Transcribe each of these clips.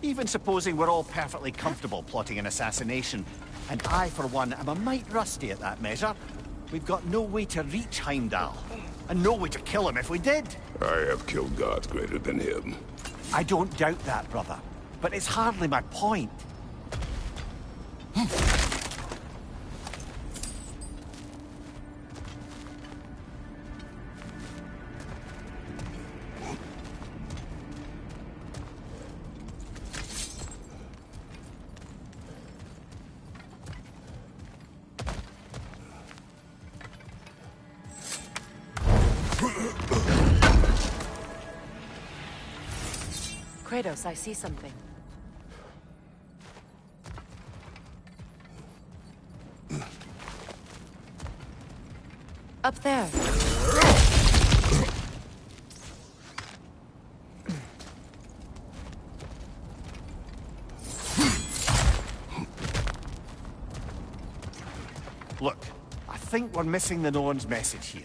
Even supposing we're all perfectly comfortable plotting an assassination, and I, for one, am a mite rusty at that measure, we've got no way to reach Heimdall, and no way to kill him if we did. I have killed gods greater than him. I don't doubt that, brother, but it's hardly my point. Kratos, I see something. Up there. Look, I think we're missing the Norn's message here.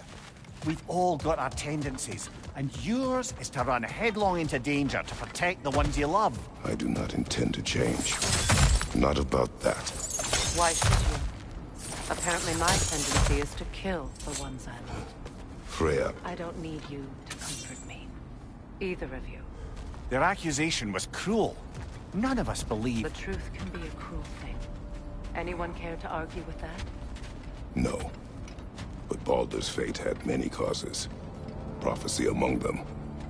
We've all got our tendencies, and yours is to run headlong into danger to protect the ones you love. I do not intend to change. Not about that. Why should you? Apparently my tendency is to kill the ones I love. Freya. I don't need you to comfort me. Either of you. Their accusation was cruel. None of us believe... The truth can be a cruel thing. Anyone care to argue with that? No. But Baldur's fate had many causes. Prophecy among them.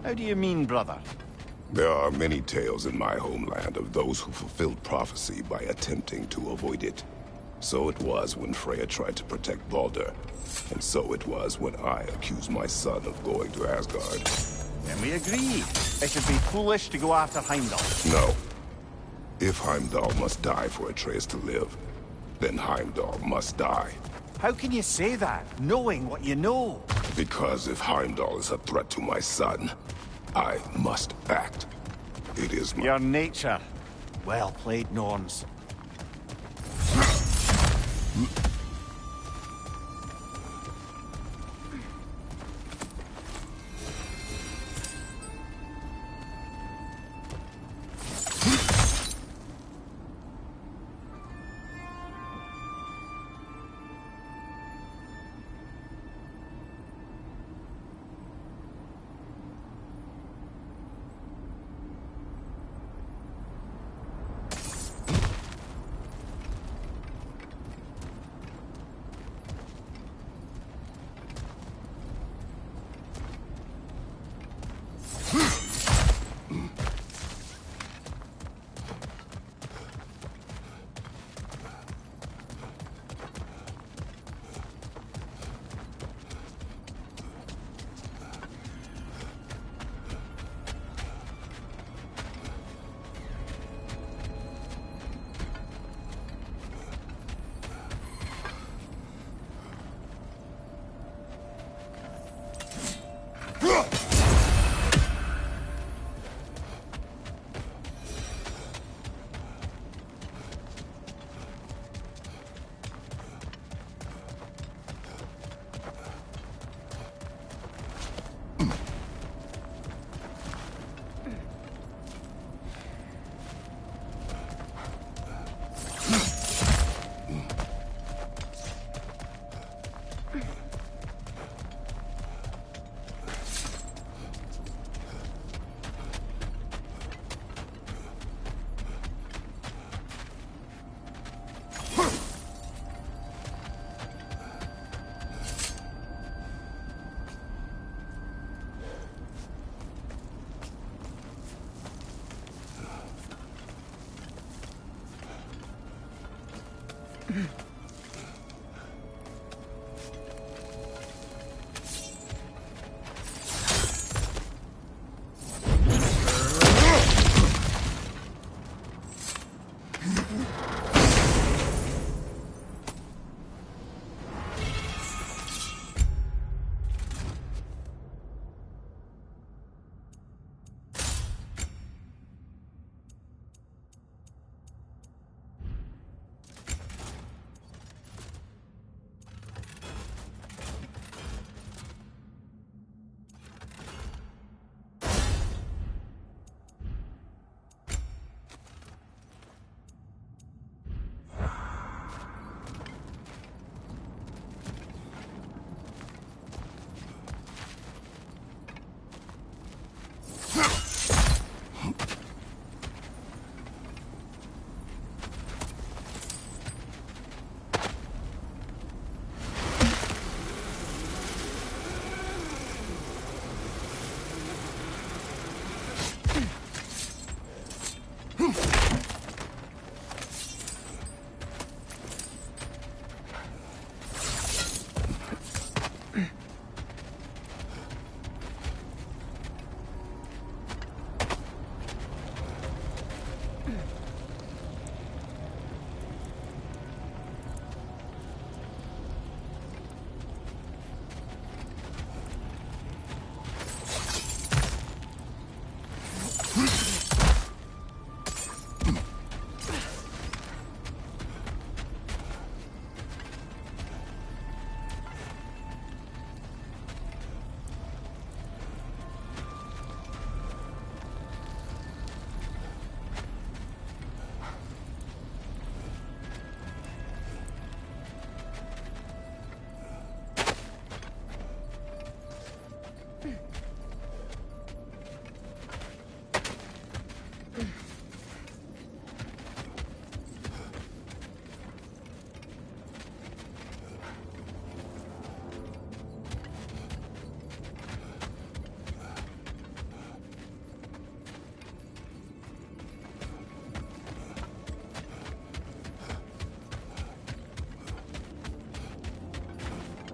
How do you mean, brother? There are many tales in my homeland of those who fulfilled prophecy by attempting to avoid it. So it was when Freya tried to protect Baldur. And so it was when I accused my son of going to Asgard. Then we agree. It would be foolish to go after Heimdall. No. If Heimdall must die for Atreus to live, then Heimdall must die. How can you say that, knowing what you know? Because if Heimdall is a threat to my son, I must act. It is my... Your nature. Well played, Norns.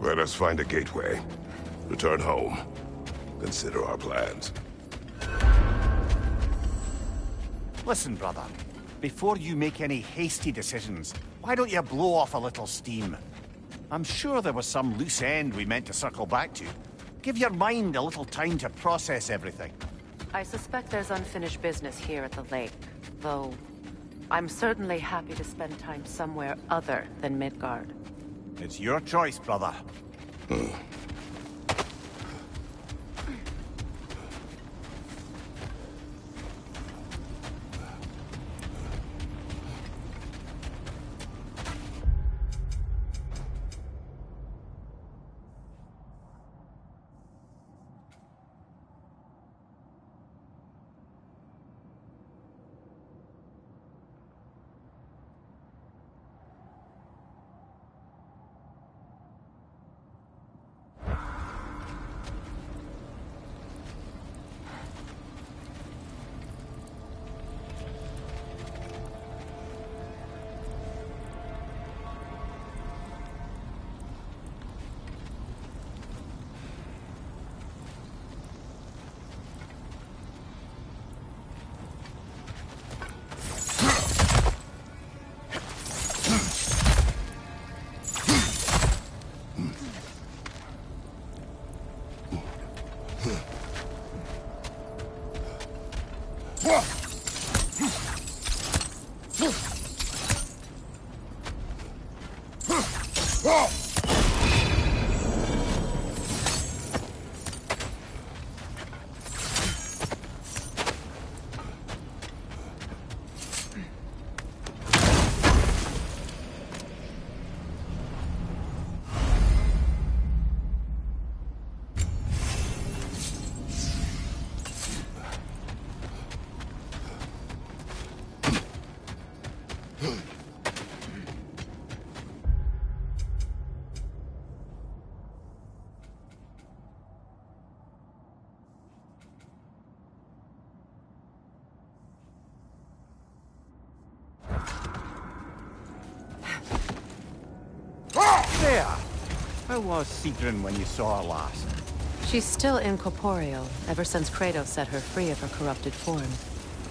Let us find a gateway. Return home. Consider our plans. Listen, brother. Before you make any hasty decisions, why don't you blow off a little steam? I'm sure there was some loose end we meant to circle back to. Give your mind a little time to process everything. I suspect there's unfinished business here at the lake, though I'm certainly happy to spend time somewhere other than Midgard. It's your choice, brother. There! How was Sigrun when you saw her last? She's still incorporeal, ever since Kratos set her free of her corrupted form.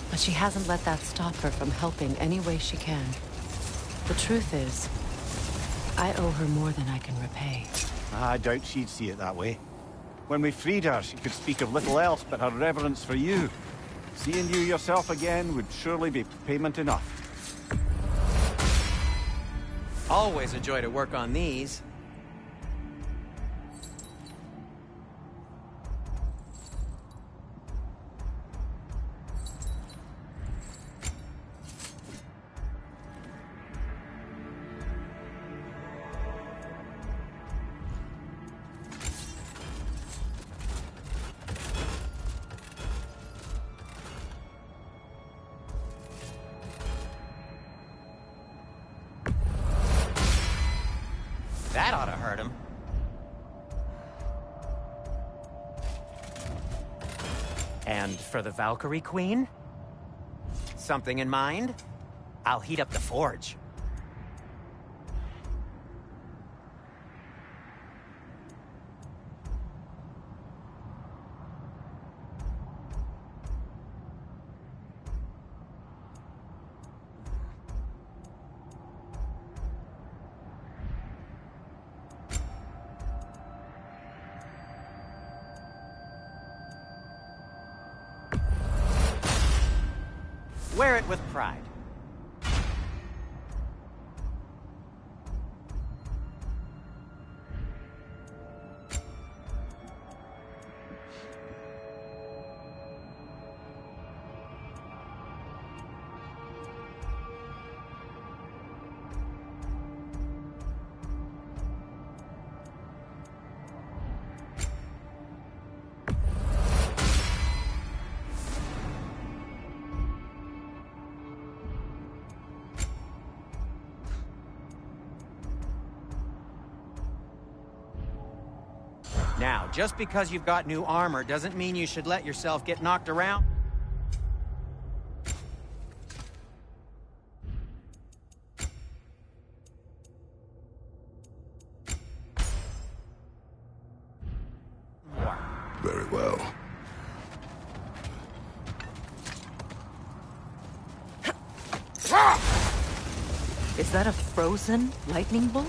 But she hasn't let that stop her from helping any way she can. The truth is, I owe her more than I can repay. I doubt she'd see it that way. When we freed her, she could speak of little else but her reverence for you. Seeing you yourself again would surely be payment enough. Always a joy to work on these. That ought to hurt him. And for the Valkyrie Queen? Something in mind? I'll heat up the forge. Wear it with pride. Now, just because you've got new armor doesn't mean you should let yourself get knocked around. Very well. Is that a frozen lightning bolt?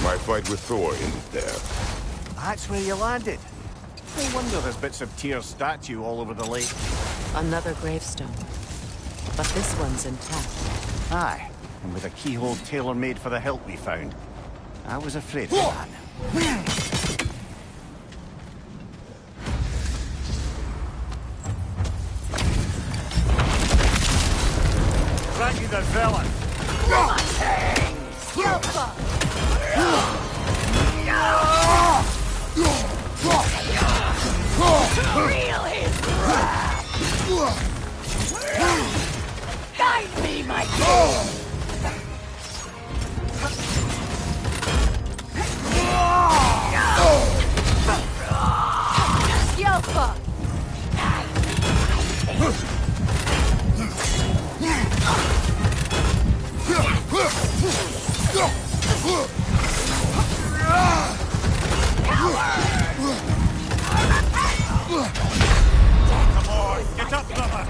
My fight with Thor ended there. That's where you landed. No wonder there's bits of Tyr's statue all over the lake. Another gravestone. But this one's intact. Aye, and with a keyhole tailor-made for the hilt we found. I was afraid of that. Thank you, the villain! Feel his wrath! Guide me, my king! Yelpa! Come on, get up, brother!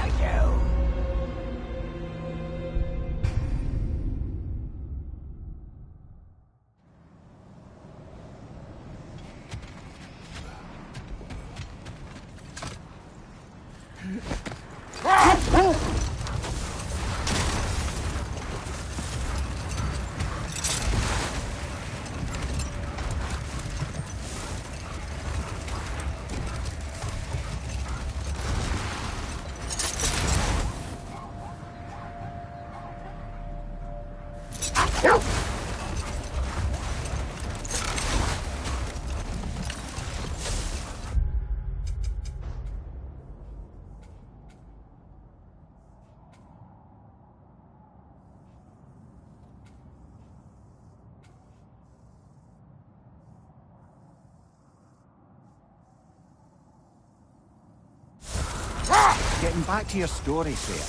Getting back to your story, Freya.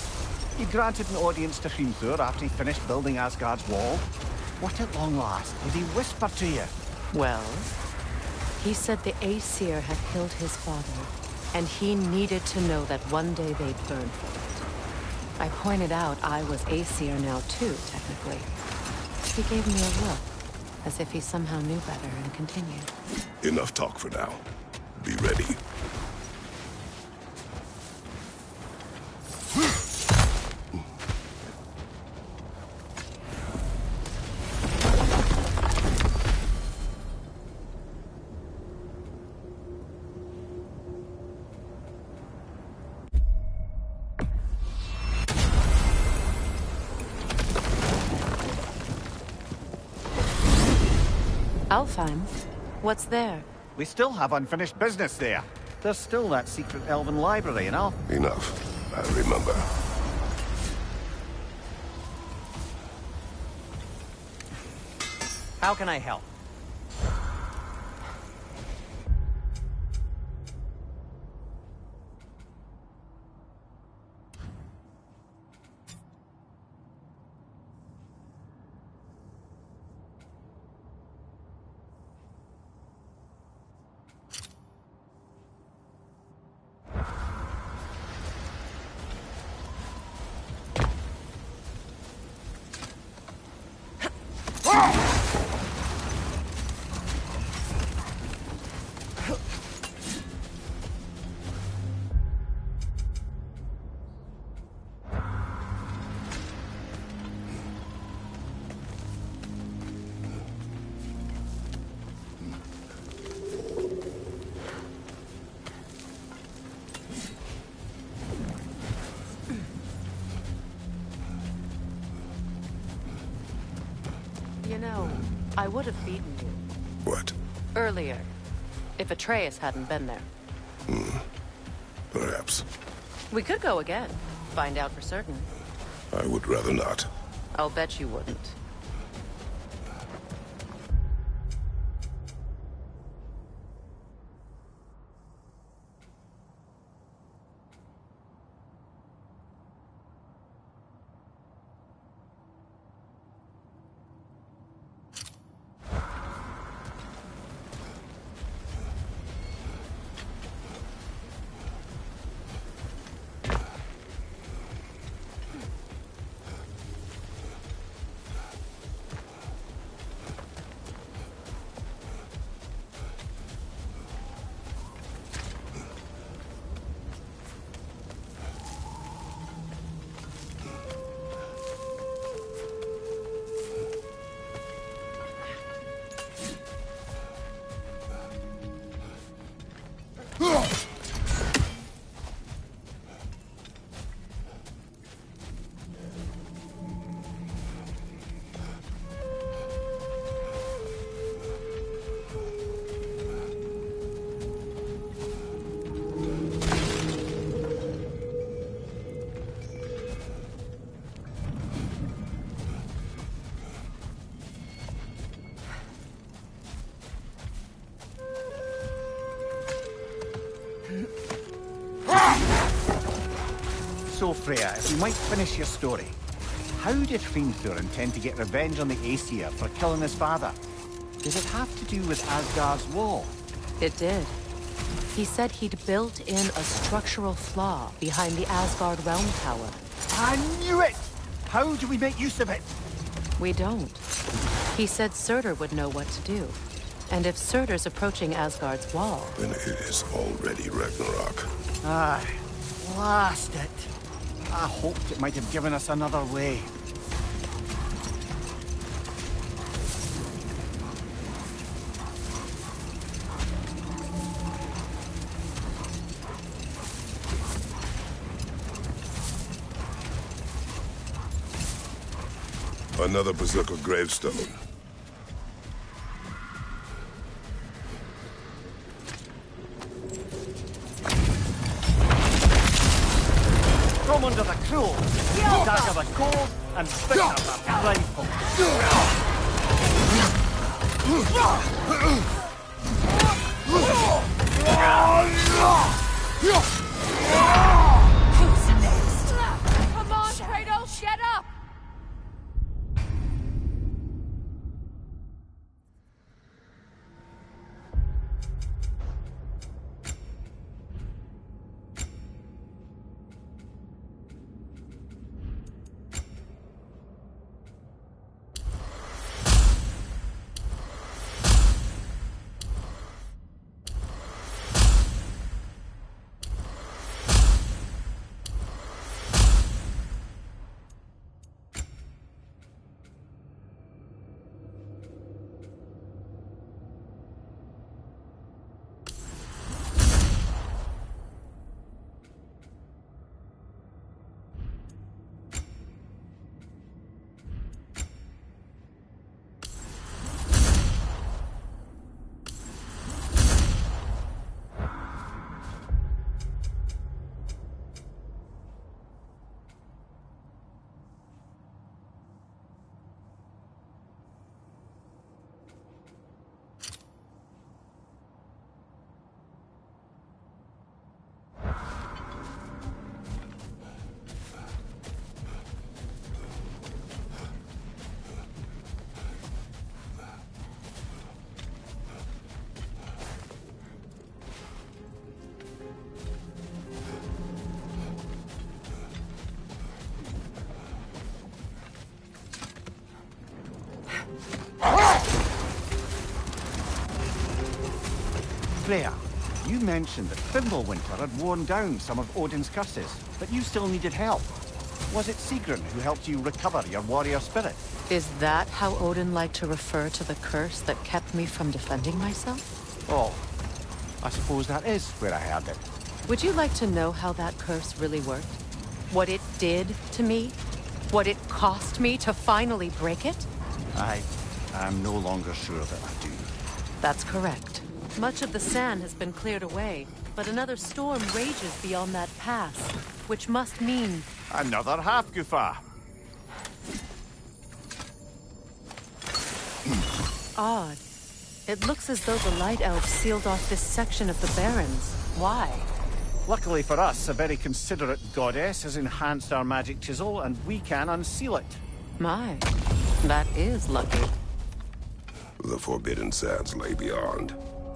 You granted an audience to Hrimthur after he finished building Asgard's wall. What at long last did he whisper to you? Well, he said the Aesir had killed his father, and he needed to know that one day they'd burn for it. I pointed out I was Aesir now too, technically. He gave me a look, as if he somehow knew better, and continued. Enough talk for now. Be ready. Alfheim? What's there? We still have unfinished business there. There's still that secret elven library, you know? Enough. I remember. How can I help? You know, I would have beaten you. What? Earlier. If Atreus hadn't been there. Perhaps. We could go again. Find out for certain. I would rather not. I'll bet you wouldn't. So, Freya, if you might finish your story. How did Hrimthur intend to get revenge on the Aesir for killing his father? Did it have to do with Asgard's wall? It did. He said he'd built in a structural flaw behind the Asgard Realm Tower. I knew it! How do we make use of it? We don't. He said Surtur would know what to do. And if Surtur's approaching Asgard's wall... Then it is already Ragnarok. Aye, blast it. I hoped it might have given us another way. Another Berserker gravestone. From under the crow, dagger the cold, and bitter the prideful. Who's next? Come on, Kratos, get up! Freya, you mentioned that Fimbulwinter had worn down some of Odin's curses, but you still needed help. Was it Sigrun who helped you recover your warrior spirit? Is that how Odin liked to refer to the curse that kept me from defending myself? Oh, I suppose that is where I heard it. Would you like to know how that curse really worked? What it did to me? What it cost me to finally break it? I'm no longer sure that I do. That's correct. Much of the sand has been cleared away, but another storm rages beyond that pass, which must mean... Another half-goofa. Odd. It looks as though the Light Elves sealed off this section of the Barrens. Why? Luckily for us, a very considerate goddess has enhanced our magic chisel, and we can unseal it. My, that is lucky. The Forbidden Sands lay beyond.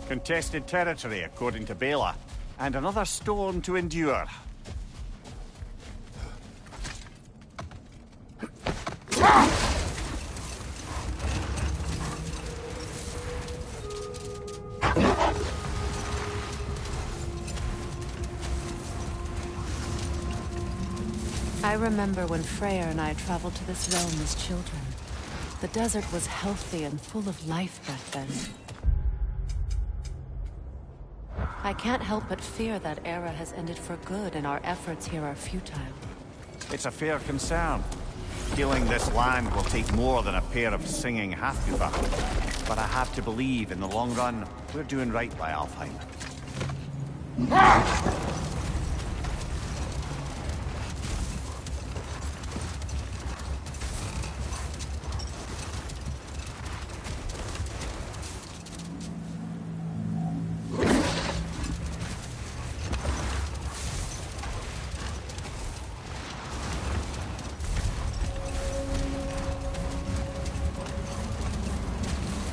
Contested territory, according to Bela, and another storm to endure. I remember when Freya and I traveled to this realm as children. The desert was healthy and full of life back then. I can't help but fear that era has ended for good and our efforts here are futile. It's a fair concern. Healing this land will take more than a pair of singing half-goofa. But I have to believe, in the long run, we're doing right by Alfheim.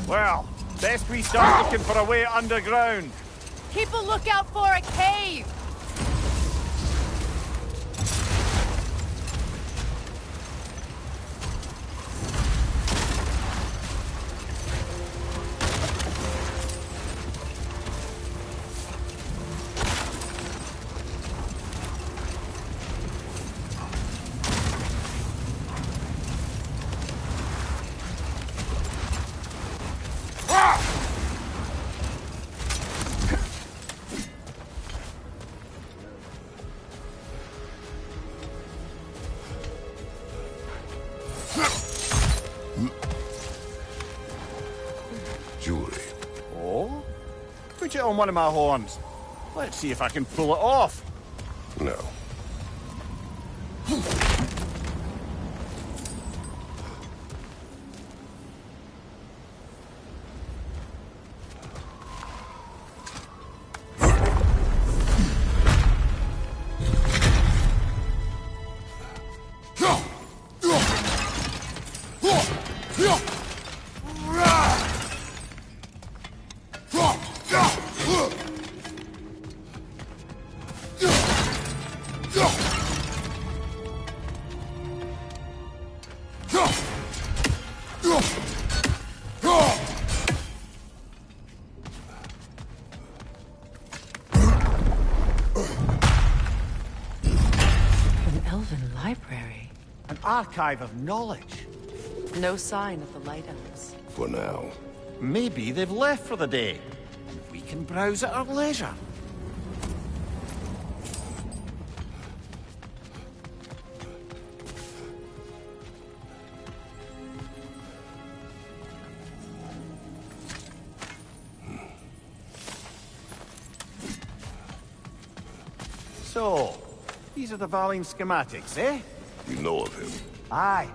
Well, best we start looking for a way underground. Keep a lookout for a cave! Put it on one of my horns. Let's see if I can pull it off. No. Archive of knowledge. No sign of the Light Elves. For now. Maybe they've left for the day. And we can browse at our leisure. So, these are the Valine schematics, eh? You know of him? Aye.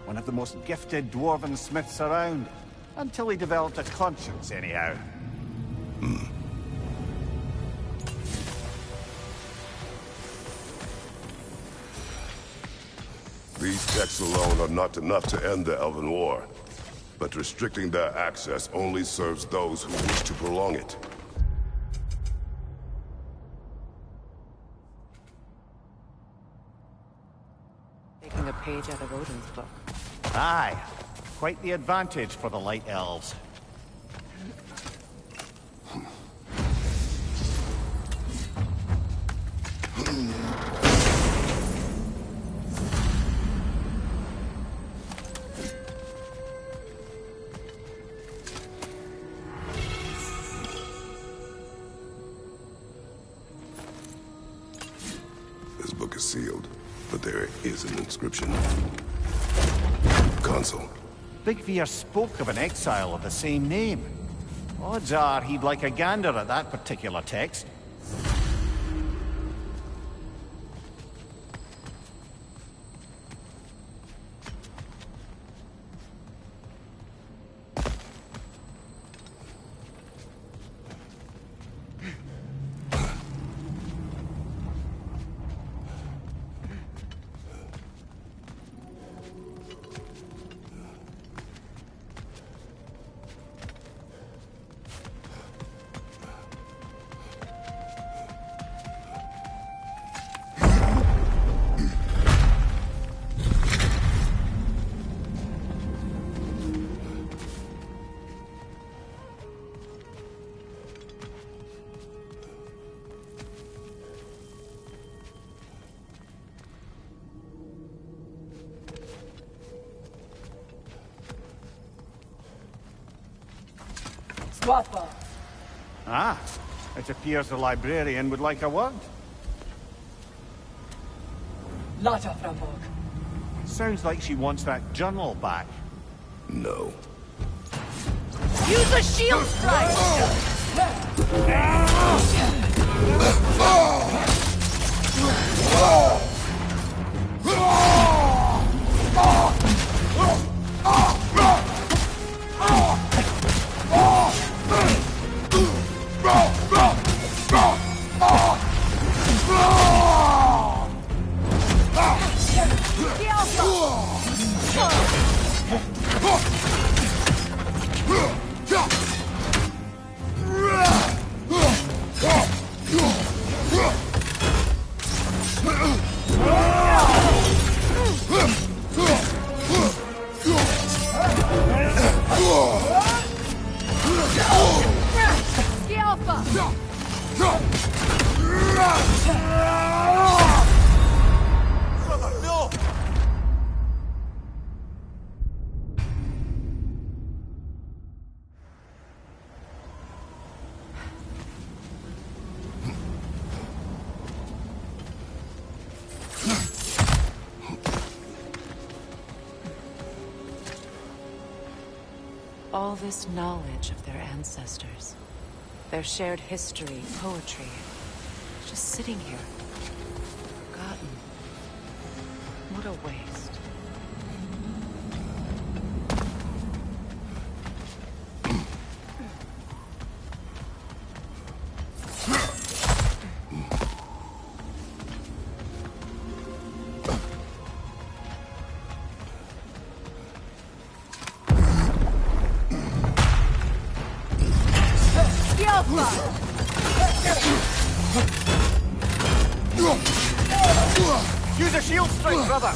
One of the most gifted dwarven smiths around. Until he developed a conscience, anyhow. These texts alone are not enough to end the Elven War. But restricting their access only serves those who wish to prolong it. Taking a page out of Odin's book. Aye. Quite the advantage for the Light Elves. sealed, but there is an inscription. Consul. Big Veer spoke of an exile of the same name. Odds are he'd like a gander at that particular text. Ah, it appears the librarian would like a word. Sounds like she wants that journal back. No. Use a shield strike! All this knowledge of their ancestors, their shared history, poetry, just sitting here, forgotten. What a waste. Use a shield strike, brother!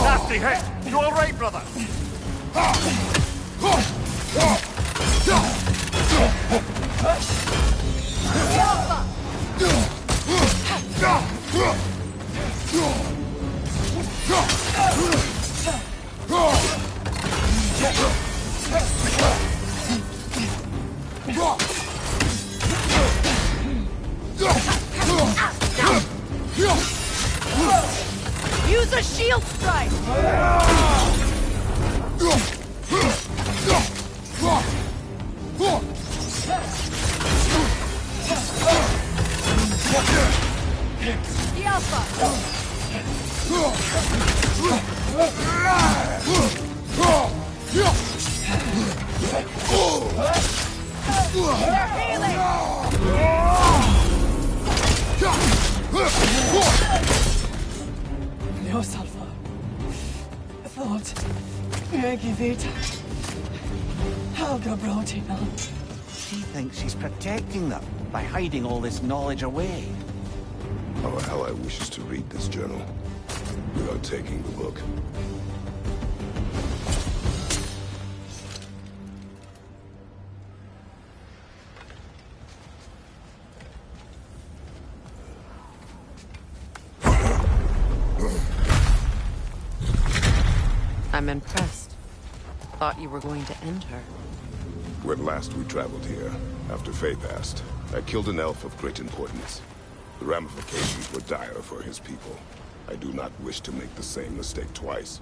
Nasty hit! You all right, brother? Use a shield strike! The Alpha! Gott. Mir gewählt. Helga Brotina. She thinks she's protecting them by hiding all this knowledge away. Our ally wishes to read this journal. We are taking the book. I'm impressed. Thought you were going to end her. When last we traveled here, after Faye passed, I killed an elf of great importance. The ramifications were dire for his people. I do not wish to make the same mistake twice.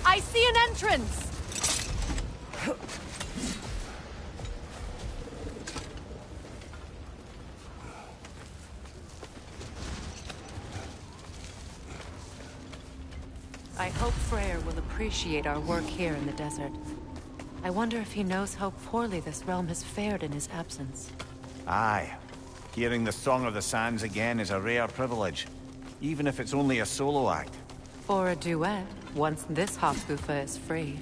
I see an entrance! I hope Freyr will appreciate our work here in the desert. I wonder if he knows how poorly this realm has fared in his absence. Aye. Hearing the Song of the Sands again is a rare privilege, even if it's only a solo act. Or a duet, once this Hofgufa is free.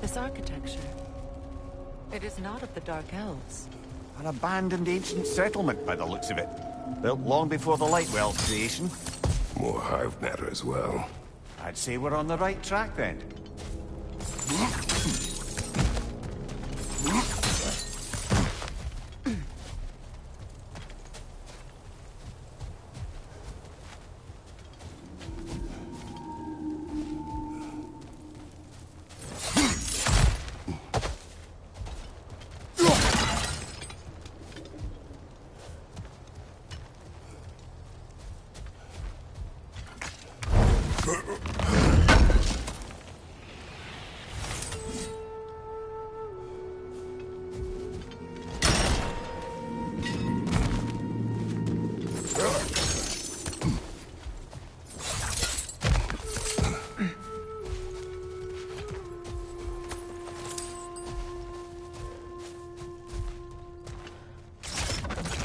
This architecture. It is not of the Dark Elves. An abandoned ancient settlement by the looks of it. Built long before the Lightwell's creation. More hive matter as well. I'd say we're on the right track then.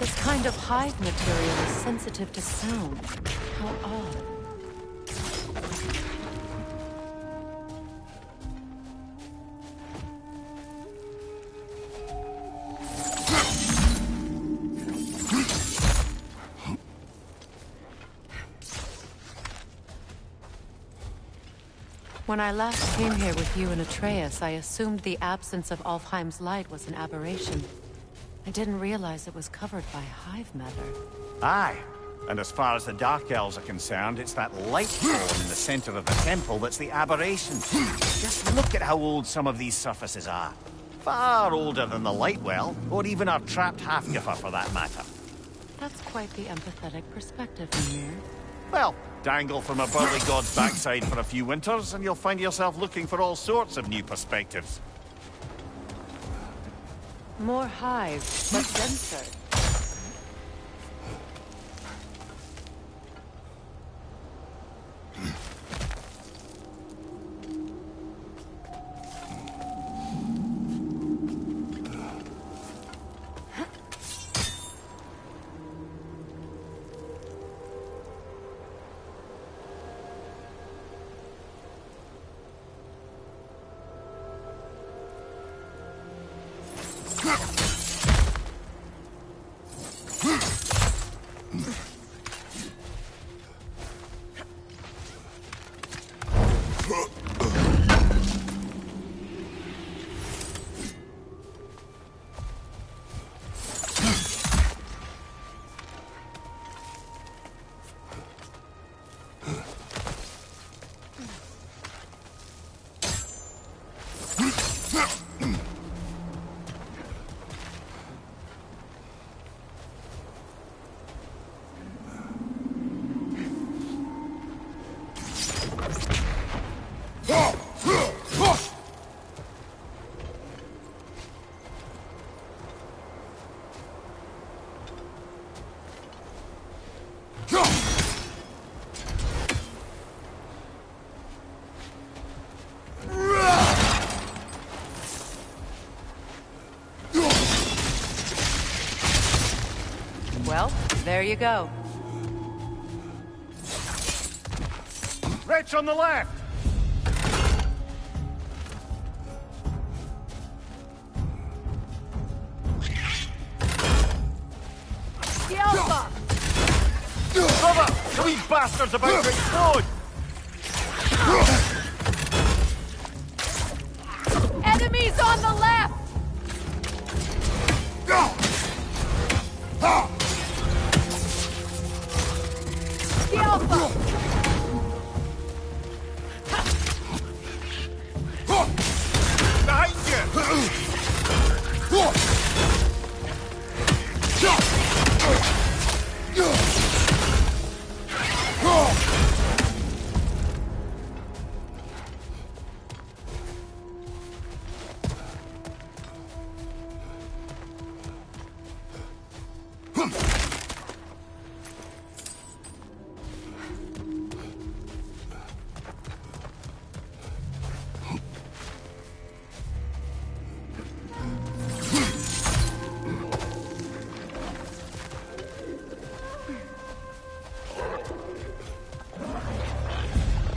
This kind of hive material is sensitive to sound. How odd. When I last came here with you and Atreus, I assumed the absence of Alfheim's light was an aberration. I didn't realize it was covered by hive matter. Aye. And as far as the Dark Elves are concerned, it's that light column in the center of the temple that's the aberration. Just look at how old some of these surfaces are. Far older than the Lightwell, or even our trapped Halfgiffer for that matter. That's quite the empathetic perspective, Mimir. Well, dangle from a burly god's backside for a few winters, and you'll find yourself looking for all sorts of new perspectives. More hives, but denser. Well, there you go. Wretch on the left! The Alpha! Brother! The wee bastard's about to explode! Enemies on the left! The Alpha! Behind you!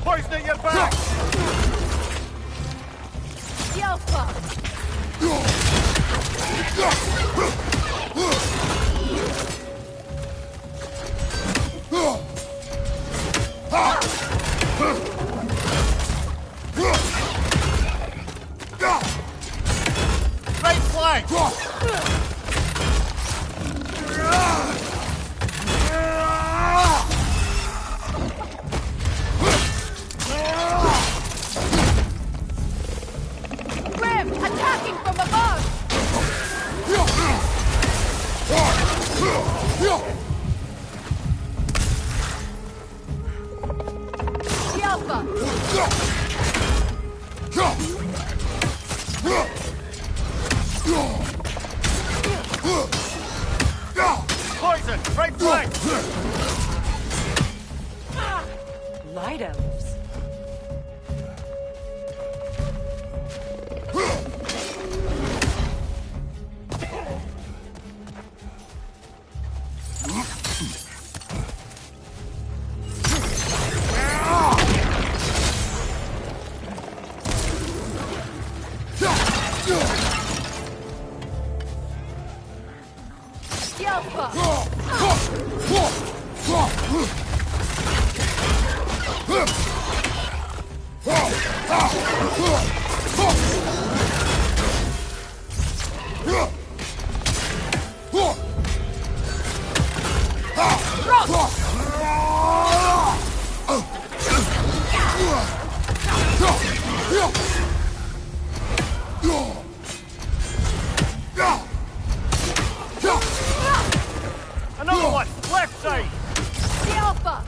Poison at your back! The Alpha! Right flank! Grim! Attacking from above! The Alpha! Poison! Right flank! Light elves. The Alpha! Another one! Left side! The Alpha!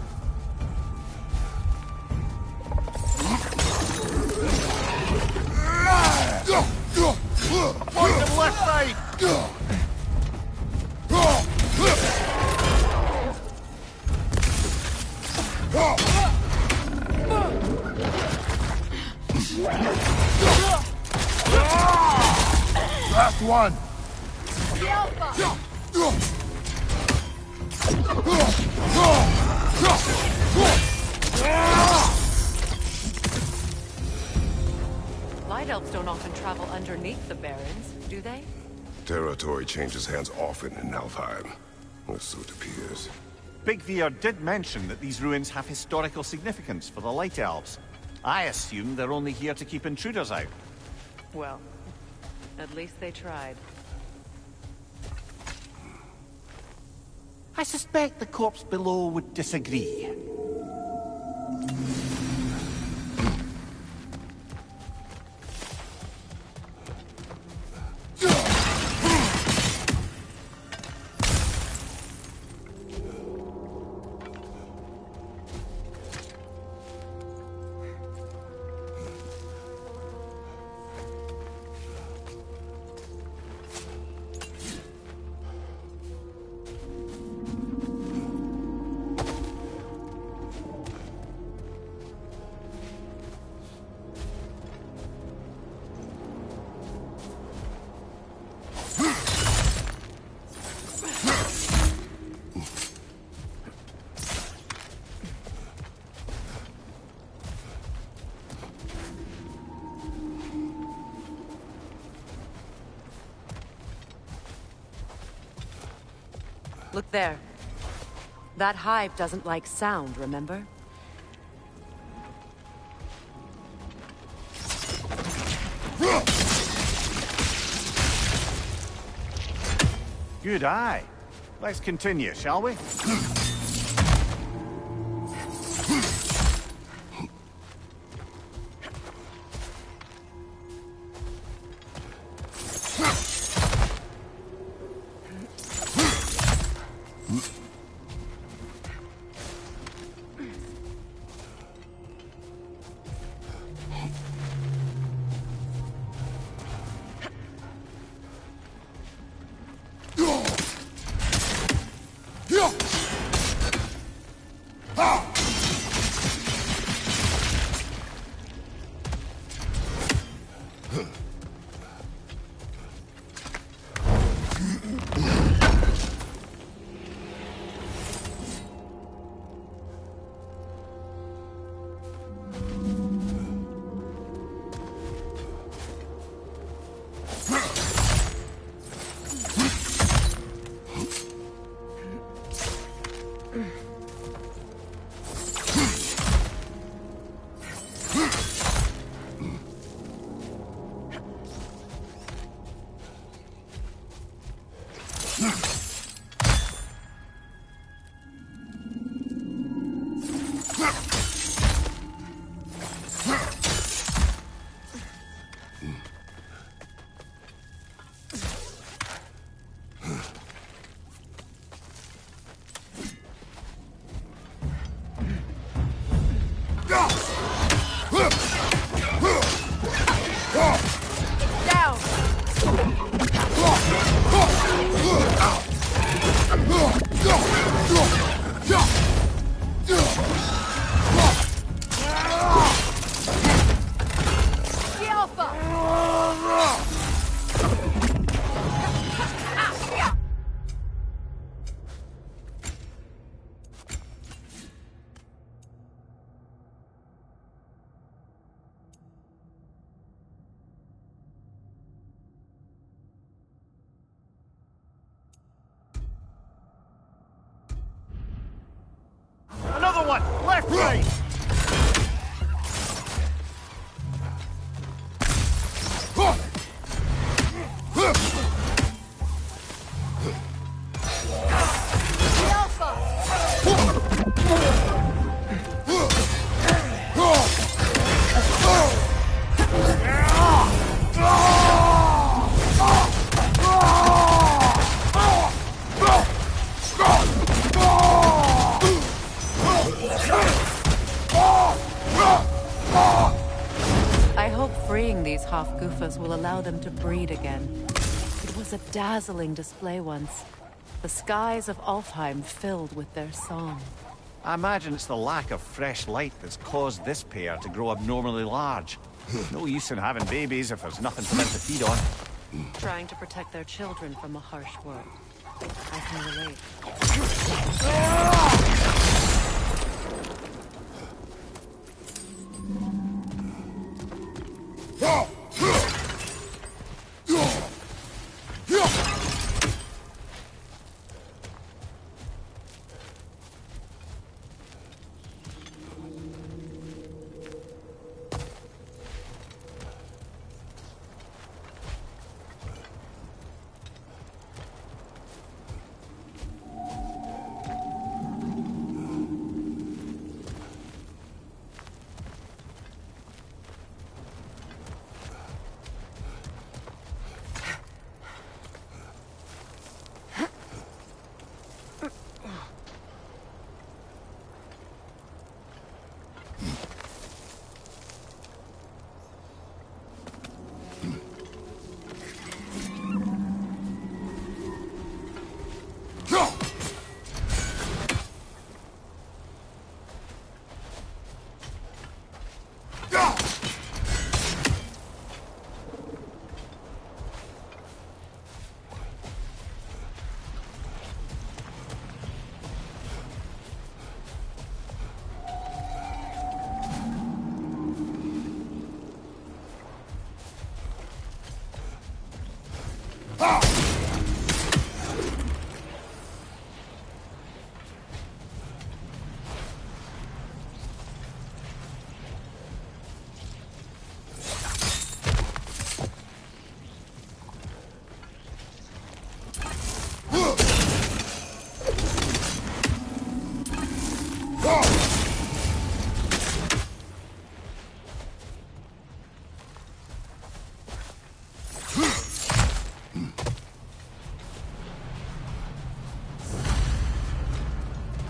Poison left side! Last one! The Alpha! Light elves don't often travel underneath the barrens, do they? Territory changes hands often in Alfheim. Or so it appears. Big Veer did mention that these ruins have historical significance for the Light Elves. I assume they're only here to keep intruders out. Well, at least they tried. I suspect the corpse below would disagree. Look there. That hive doesn't like sound, remember? Good eye. Let's continue, shall we? Another one! Left, right! Goofers will allow them to breed again. It was a dazzling display once. The skies of Alfheim filled with their song. I imagine it's the lack of fresh light that's caused this pair to grow abnormally large. No use in having babies if there's nothing for them to feed on. Trying to protect their children from a harsh world. I can relate.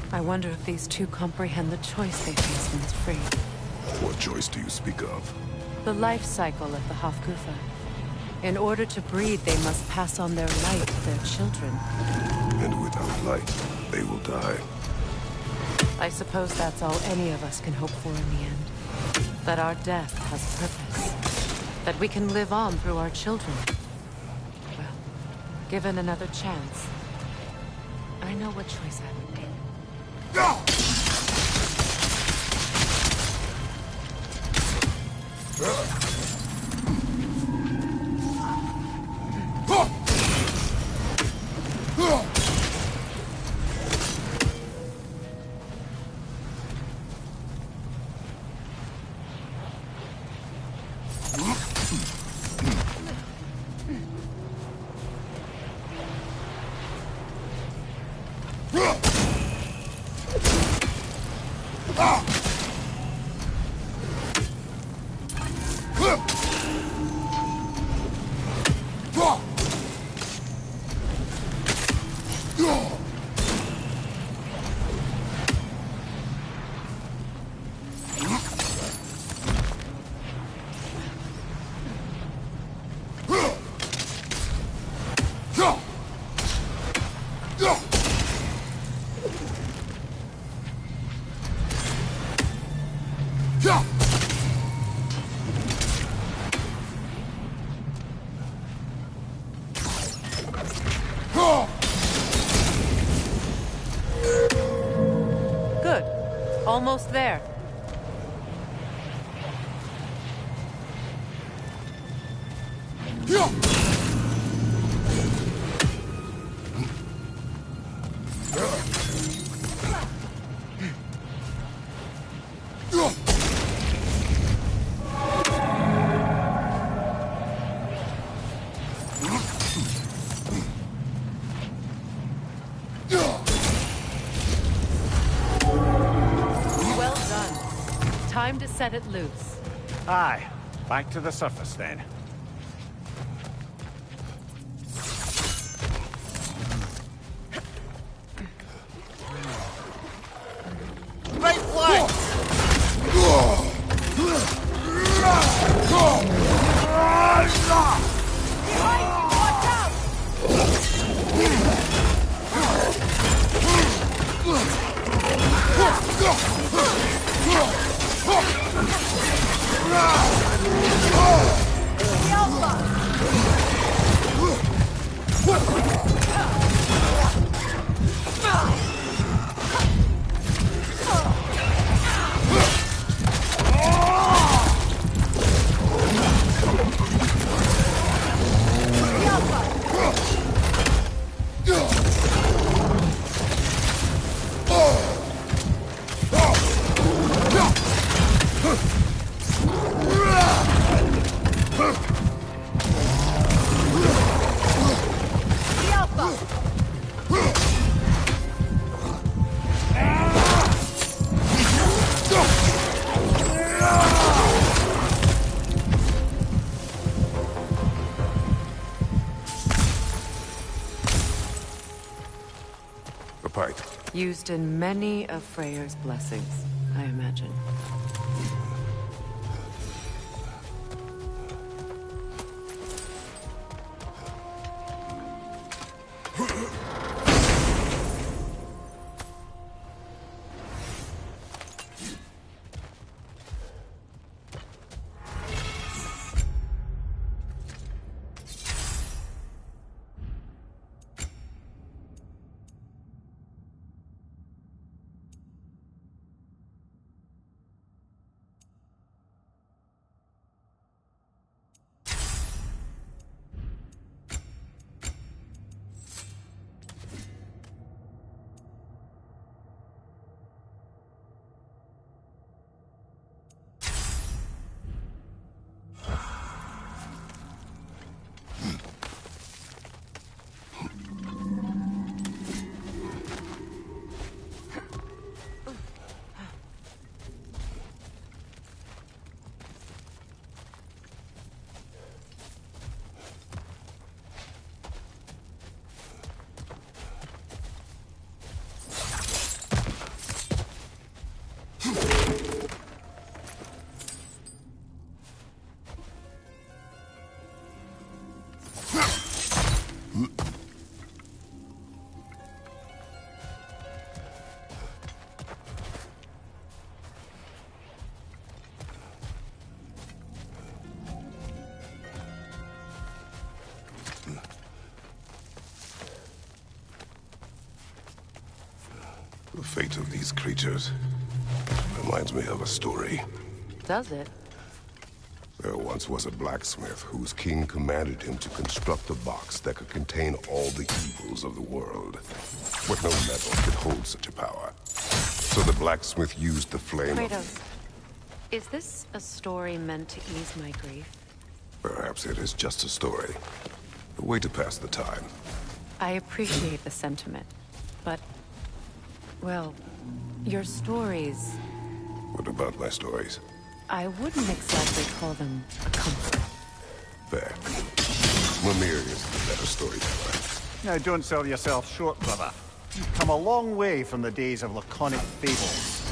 I wonder if these two comprehend the choice they face once free. What choice do you speak of? The life cycle of the Hofgufa. In order to breed, they must pass on their light to their children. And without light, they will die. I suppose that's all any of us can hope for in the end. That our death has purpose. That we can live on through our children. Well, given another chance, I know what choice I would make. Good. Almost there. Well done. Time to set it loose. Aye. Back to the surface then. Right flank! Watch out! The Alpha! The Alpha! The Alpha! A pipe. Used in many of Freyr's blessings, I imagine. The fate of these creatures reminds me of a story. Does it? There once was a blacksmith whose king commanded him to construct a box that could contain all the evils of the world. But no metal could hold such a power. So the blacksmith used the flame of... Kratos, is this a story meant to ease my grief? Perhaps it is just a story. A way to pass the time. I appreciate the sentiment, but... well, your stories... What about my stories? I wouldn't exactly call them a comfort. Fair. Mimir is the better storyteller. Now, don't sell yourself short, brother. You've come a long way from the days of laconic fables.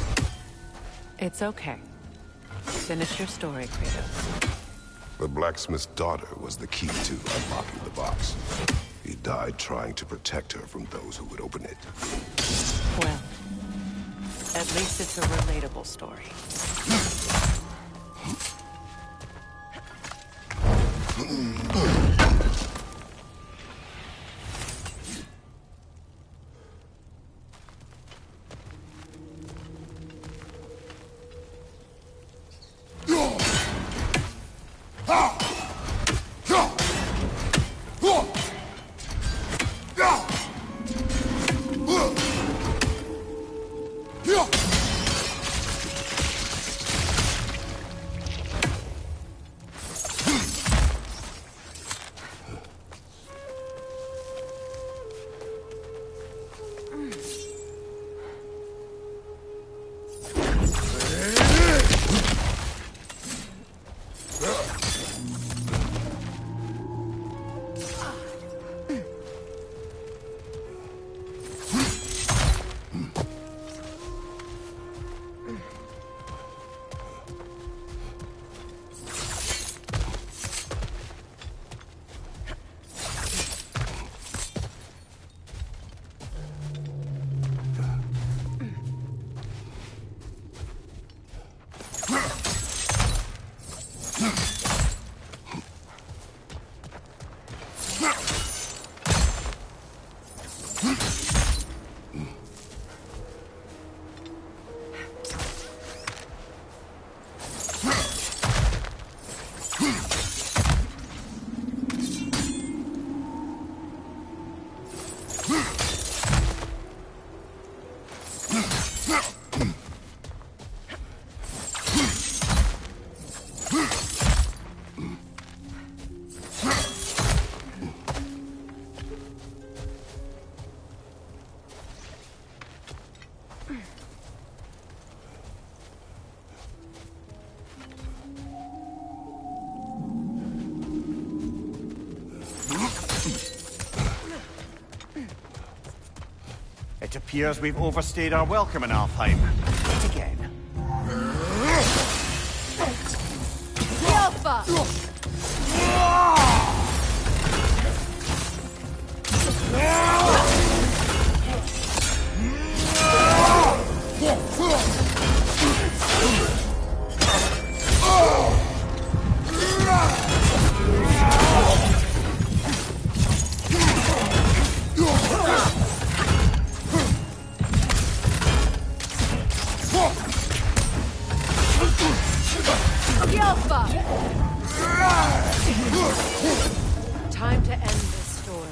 It's okay. Finish your story, Kratos. The blacksmith's daughter was the key to unlocking the box. He died trying to protect her from those who would open it. Well, at least it's a relatable story. It appears we've overstayed our welcome in Alfheim. Yet again. Alpha! Time to end this storm.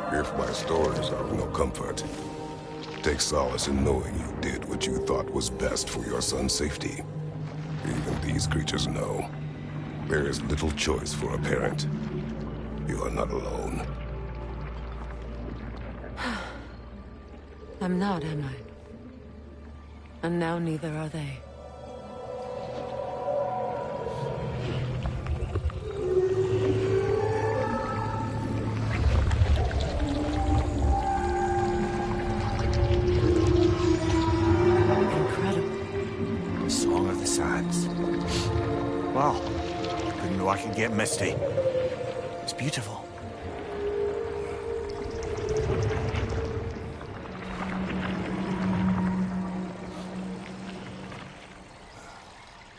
If my stories are of no comfort, take solace in knowing you did what you thought was best for your son's safety. Even these creatures know there is little choice for a parent. You are not alone. I'm not, am I? And now neither are they. Wow, didn't know I could get misty. It's beautiful.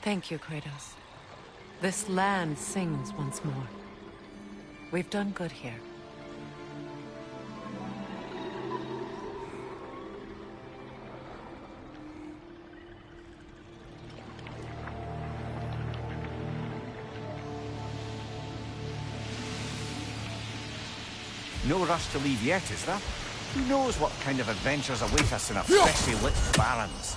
Thank you, Kratos. This land sings once more. We've done good here. No rush to leave yet, is there? Who knows what kind of adventures await us in our freshly lit barrens?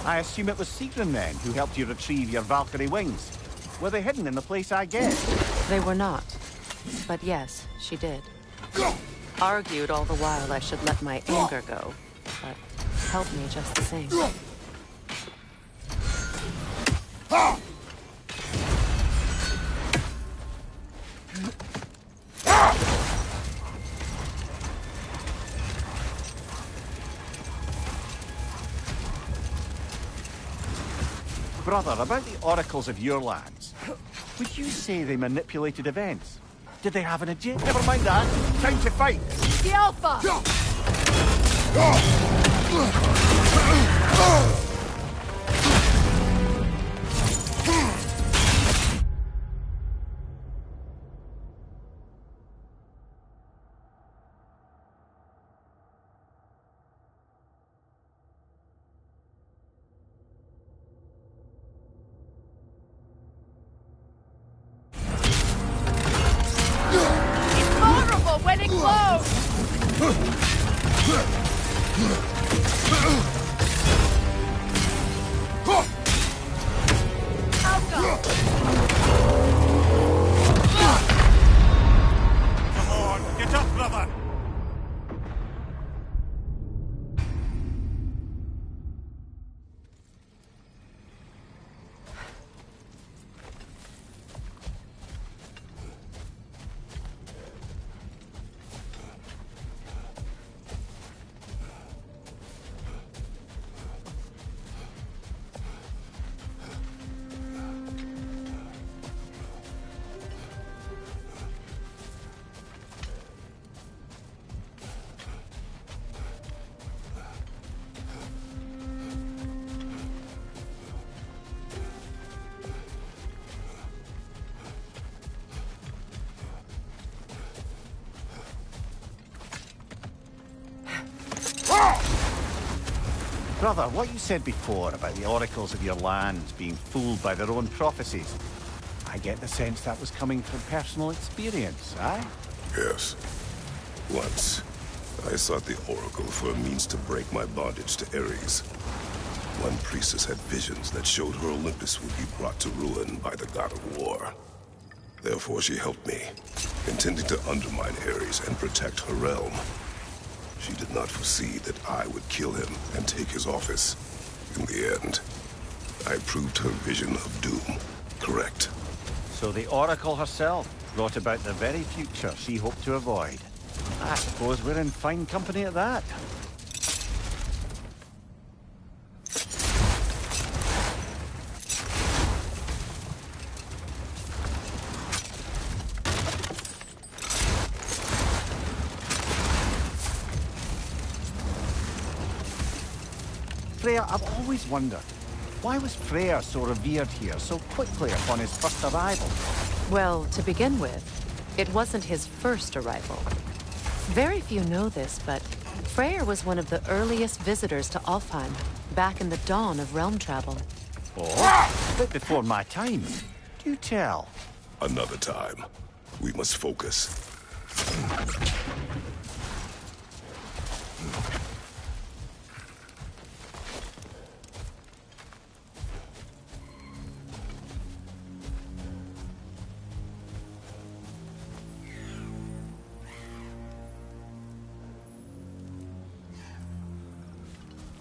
I assume it was Sigrun then who helped you retrieve your Valkyrie wings. Were they hidden in the place I guessed? They were not. But yes, she did. Argued all the while I should let my anger go, but helped me just the same. Brother, about the oracles of your lands, would you say they manipulated events? Did they have an agenda? Never mind that. Time to fight. The Alpha! When it glows! Come on, get up, brother! Brother, what you said before about the oracles of your lands being fooled by their own prophecies, I get the sense that was coming from personal experience, aye? Yes. Once, I sought the oracle for a means to break my bondage to Ares. One priestess had visions that showed her Olympus would be brought to ruin by the god of war. Therefore she helped me, intending to undermine Ares and protect her realm. She did not foresee that I would kill him and take his office. In the end, I proved her vision of doom correct. So the oracle herself brought about the very future she hoped to avoid. I suppose we're in fine company at that. Freya, I've always wondered, why was Freyr so revered here so quickly upon his first arrival? Well, to begin with, it wasn't his first arrival. Very few know this, but Freyr was one of the earliest visitors to Alfheim, back in the dawn of realm travel. Oh, a bit before my time. Do tell. Another time. We must focus.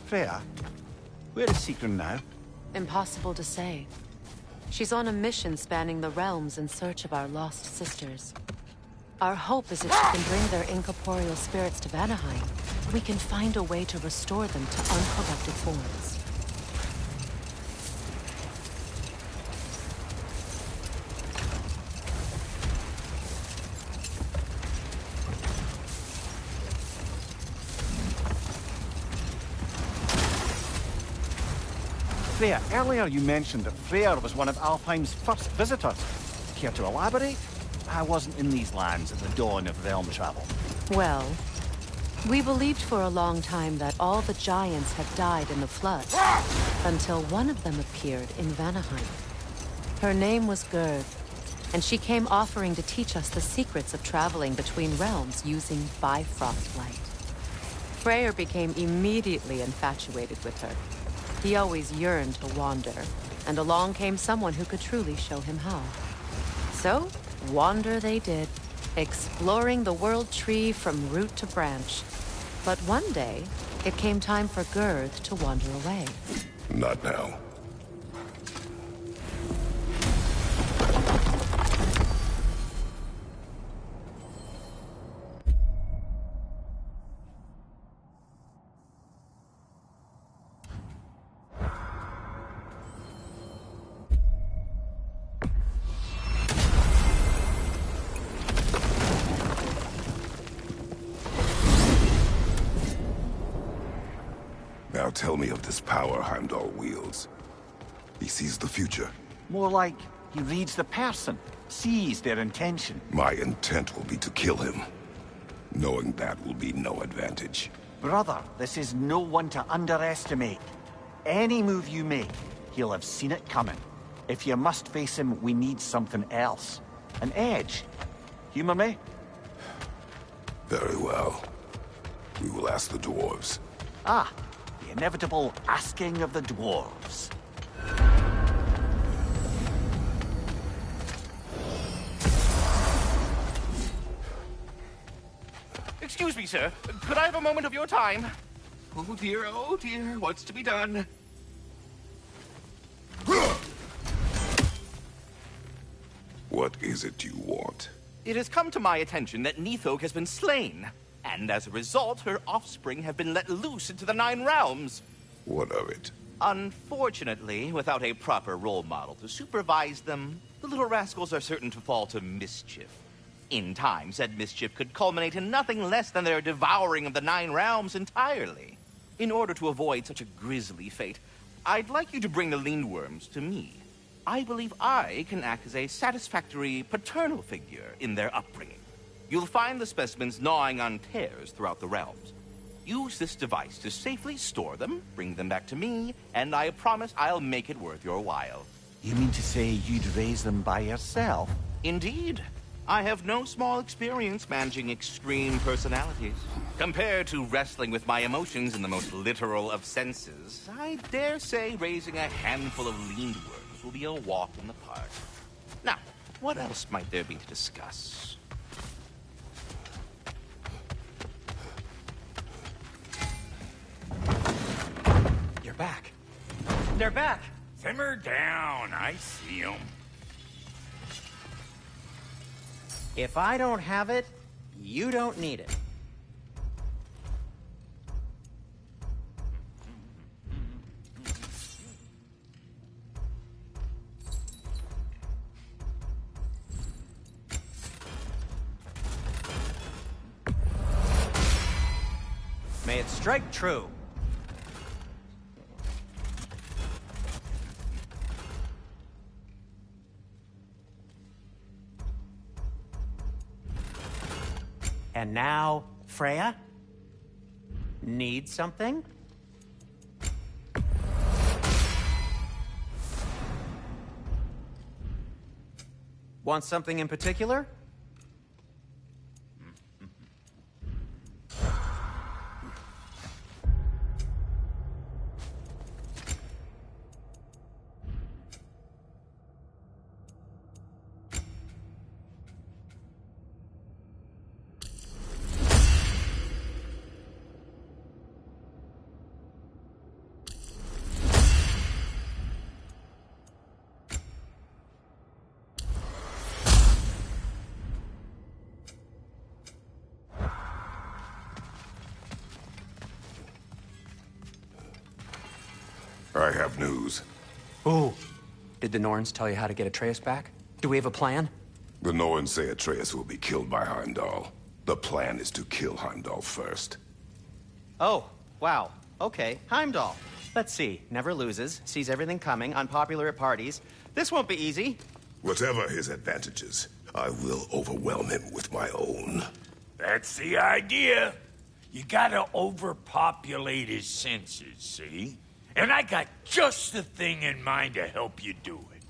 Freya, where is Sigrun now? Impossible to say. She's on a mission spanning the realms in search of our lost sisters. Our hope is if she can bring their incorporeal spirits to Vanaheim, we can find a way to restore them to uncorrupted forms. Freya, earlier you mentioned that Freyr was one of Alfheim's first visitors. Care to elaborate? I wasn't in these lands at the dawn of realm travel. Well, we believed for a long time that all the giants had died in the flood, until one of them appeared in Vanaheim. Her name was Gerd, and she came offering to teach us the secrets of traveling between realms using Bifrost light. Freyr became immediately infatuated with her. He always yearned to wander, and along came someone who could truly show him how. So, wander they did, exploring the world tree from root to branch. But one day, it came time for Gerd to wander away. Not now. Now tell me of this power Heimdall wields. He sees the future. More like he reads the person, sees their intention. My intent will be to kill him. Knowing that will be no advantage. Brother, this is no one to underestimate. Any move you make, he'll have seen it coming. If you must face him, we need something else. An edge. Humor me? Very well. We will ask the dwarves. Ah, the inevitable asking of the dwarves. Excuse me, sir. Could I have a moment of your time? Oh dear, what's to be done? What is it you want? It has come to my attention that Nithog has been slain, and as a result, her offspring have been let loose into the Nine Realms. What of it? Unfortunately, without a proper role model to supervise them, the little rascals are certain to fall to mischief. In time, said mischief could culminate in nothing less than their devouring of the Nine Realms entirely. In order to avoid such a grisly fate, I'd like you to bring the Lindworms to me. I believe I can act as a satisfactory paternal figure in their upbringing. You'll find the specimens gnawing on tears throughout the realms. Use this device to safely store them, bring them back to me, and I promise I'll make it worth your while. You mean to say you'd raise them by yourself? Indeed. I have no small experience managing extreme personalities. Compared to wrestling with my emotions in the most literal of senses, I dare say raising a handful of lean worms will be a walk in the park. Now, what else might there be to discuss? You're back. They're back. Simmer down. I see them. If I don't have it, you don't need it. May it strike true. And now, Freya? Need something? Want something in particular? I have news. Ooh. Did the Norns tell you how to get Atreus back? Do we have a plan? The Norns say Atreus will be killed by Heimdall. The plan is to kill Heimdall first. Oh, wow. Okay, Heimdall. Let's see. Never loses, sees everything coming, unpopular at parties. This won't be easy. Whatever his advantages, I will overwhelm him with my own. That's the idea. You gotta overpopulate his senses, see? And I got just the thing in mind to help you do it.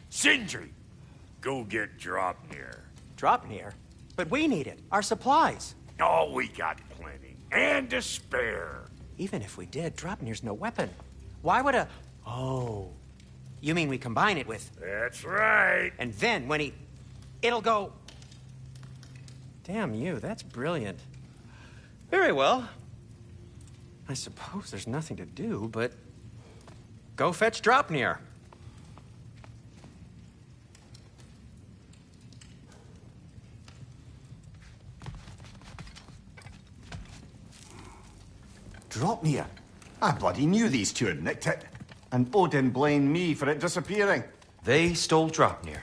Sindri, go get Dropnir. Dropnir? But we need it. Our supplies. Oh, we got plenty. And to spare. Even if we did, Dropnir's no weapon. Why would a... Oh. You mean we combine it with... That's right. And then when he... It'll go... Damn you, that's brilliant. Very well. I suppose there's nothing to do, but... Go fetch Dropnir. Dropnir? I bloody knew these two had nicked it. And Odin blamed me for it disappearing. They stole Dropnir.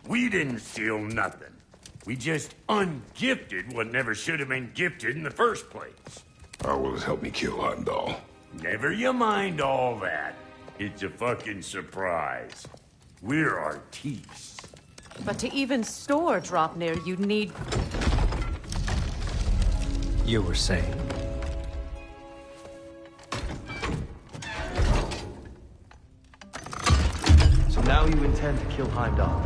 We didn't steal nothing. We just ungifted what never should have been gifted in the first place. How will it help me kill Heimdall? Never you mind all that. It's a fucking surprise. We're artistes. But to even store Dropnir, you'd need... You were saying? So now you intend to kill Heimdall.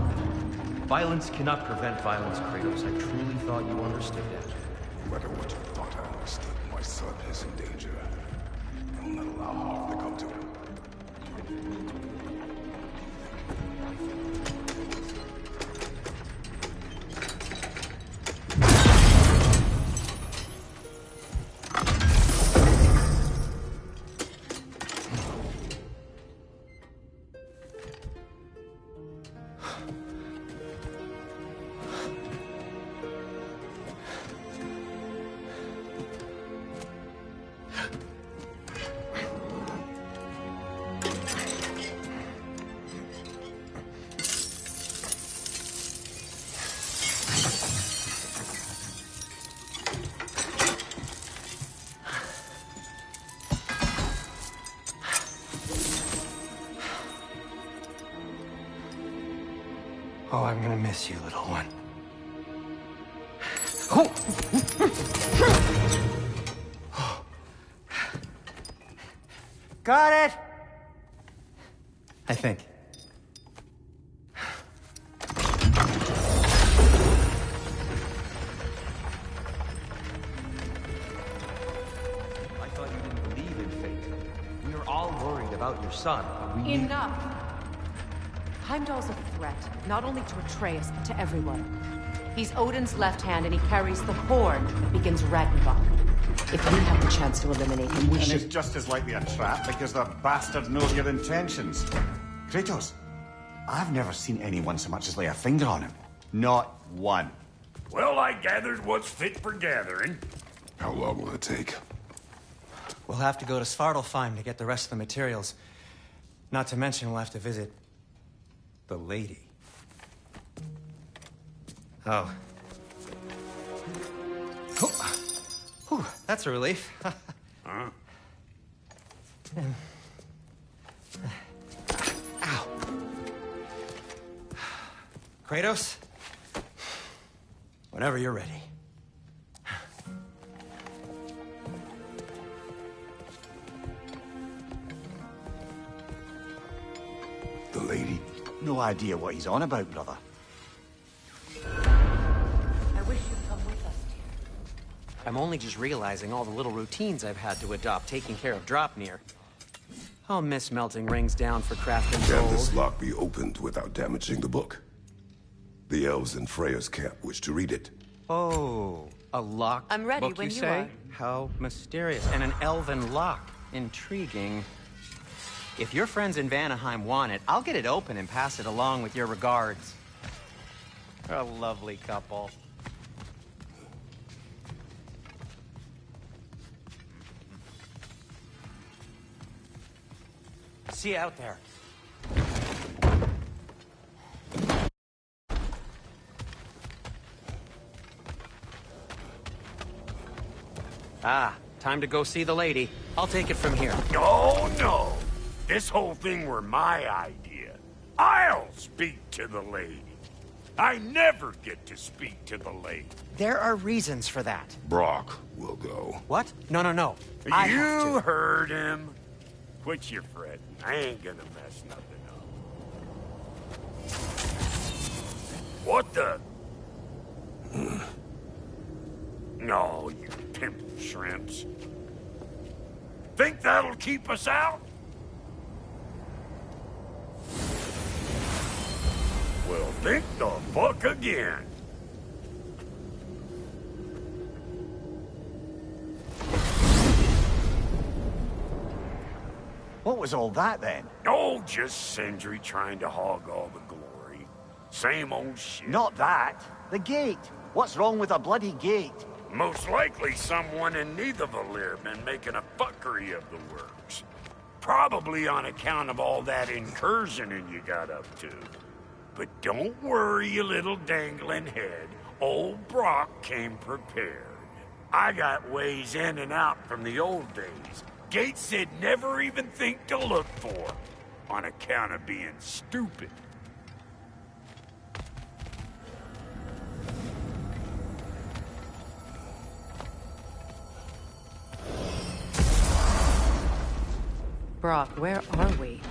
Violence cannot prevent violence, Kratos. I truly thought you understood that. No matter what you thought I understood, my son is in danger. I will not allow harm to come to him. Oh, I'm gonna miss you, little one. Got it! I think. I thought you didn't believe in fate. We were all worried about your son, but we knew... Enough! Heimdall's a threat, not only to Atreus, but to everyone. He's Odin's left hand, and he carries the horn that begins Ragnarok. If we have the chance to eliminate him, we And should... it's just as likely a trap because the bastard knows your intentions. Kratos, I've never seen anyone so much as lay a finger on him. Not one. Well, I gathered what's fit for gathering. How long will it take? We'll have to go to Svartalfheim to get the rest of the materials. Not to mention we'll have to visit... the lady. Oh. Whew, that's a relief. Huh? Ow. Kratos? Whenever you're ready. The lady? No idea what he's on about, brother. I wish you'd come with us, dear. I'm only just realizing all the little routines I've had to adopt taking care of Dropnir. I'll miss melting rings down for crafting Can gold. this lock be opened without damaging the book? The elves in Freya's camp wish to read it. Oh, a lock. I'm ready book, when you say? are. How mysterious. And an elven lock. Intriguing. If your friends in Vanaheim want it, I'll get it open and pass it along with your regards. They're a lovely couple. See you out there. Ah, time to go see the lady. I'll take it from here. Oh, no. This whole thing were my idea. I'll speak to the lady. I never get to speak to the lady. There are reasons for that. Brock will go. What? No, no, no. I have You to. heard him. Quit your fretting. I ain't gonna mess nothing up. What the? No, you pimple shrimps. Think that'll keep us out? Well, think the fuck again. What was all that then? Oh, just Sindri trying to hog all the glory. Same old shit. Not that. The gate. What's wrong with a bloody gate? Most likely someone in Nidavellir been making a fuckery of the works. Probably on account of all that incursioning you got up to. But don't worry, you little dangling head. Old Brock came prepared. I got ways in and out from the old days. Gates they'd never even think to look for, on account of being stupid. Brock, where are we?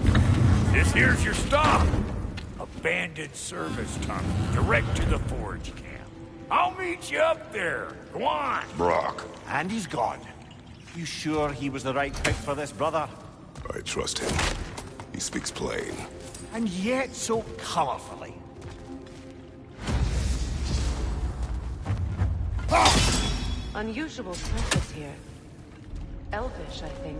This here's your stop. Abandoned service tunnel, direct to the forge camp. I'll meet you up there. Go on. Brock, And he's gone. You sure he was the right pick for this, brother? I trust him. He speaks plain. And yet so colorfully. Unusual surface here. Elvish, I think.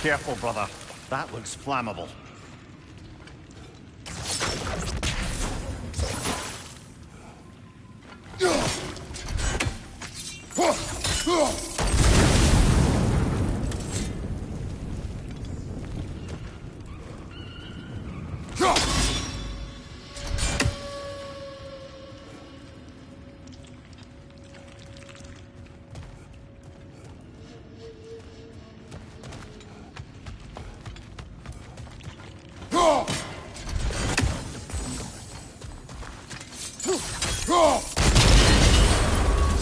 Careful, brother. That looks flammable.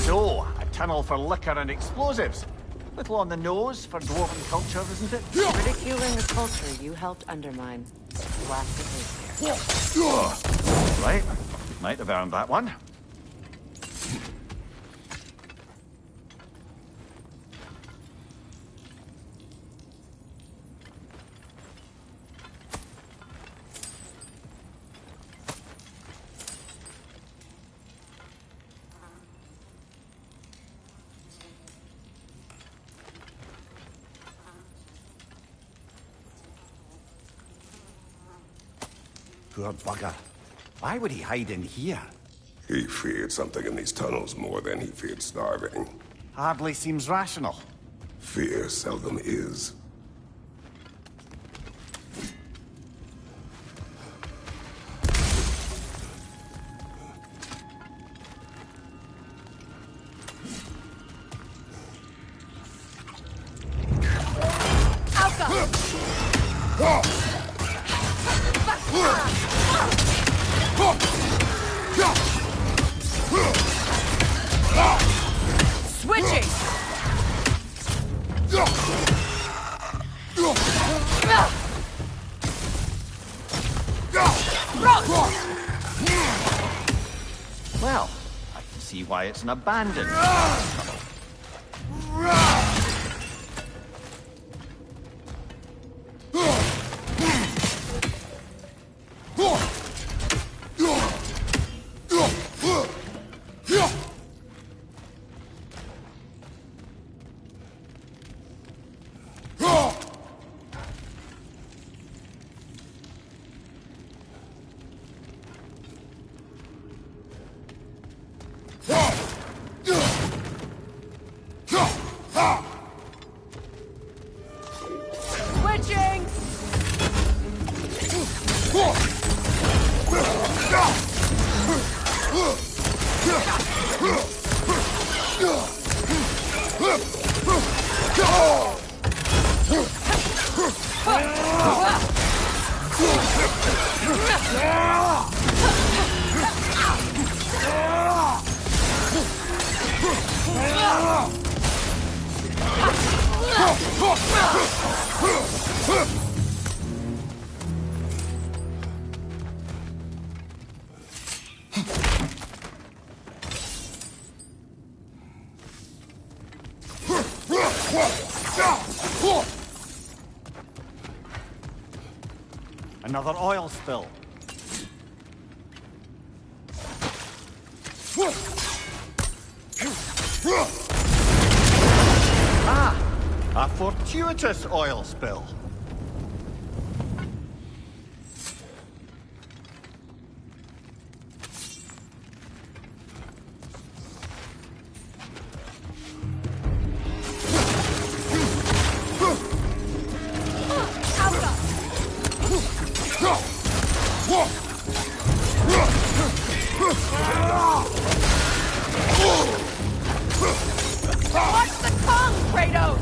So, a tunnel for liquor and explosives. Little on the nose for dwarven culture, isn't it? Ridiculing a culture you helped undermine. Classic here. Right. Might have earned that one. Poor bugger. Why would he hide in here? He feared something in these tunnels more than he feared starving. Hardly seems rational. Fear seldom is. Well, I can see why it's an abandoned tunnel. Another oil spill. Ah! A fortuitous oil spill. Watch the tongue, Kratos!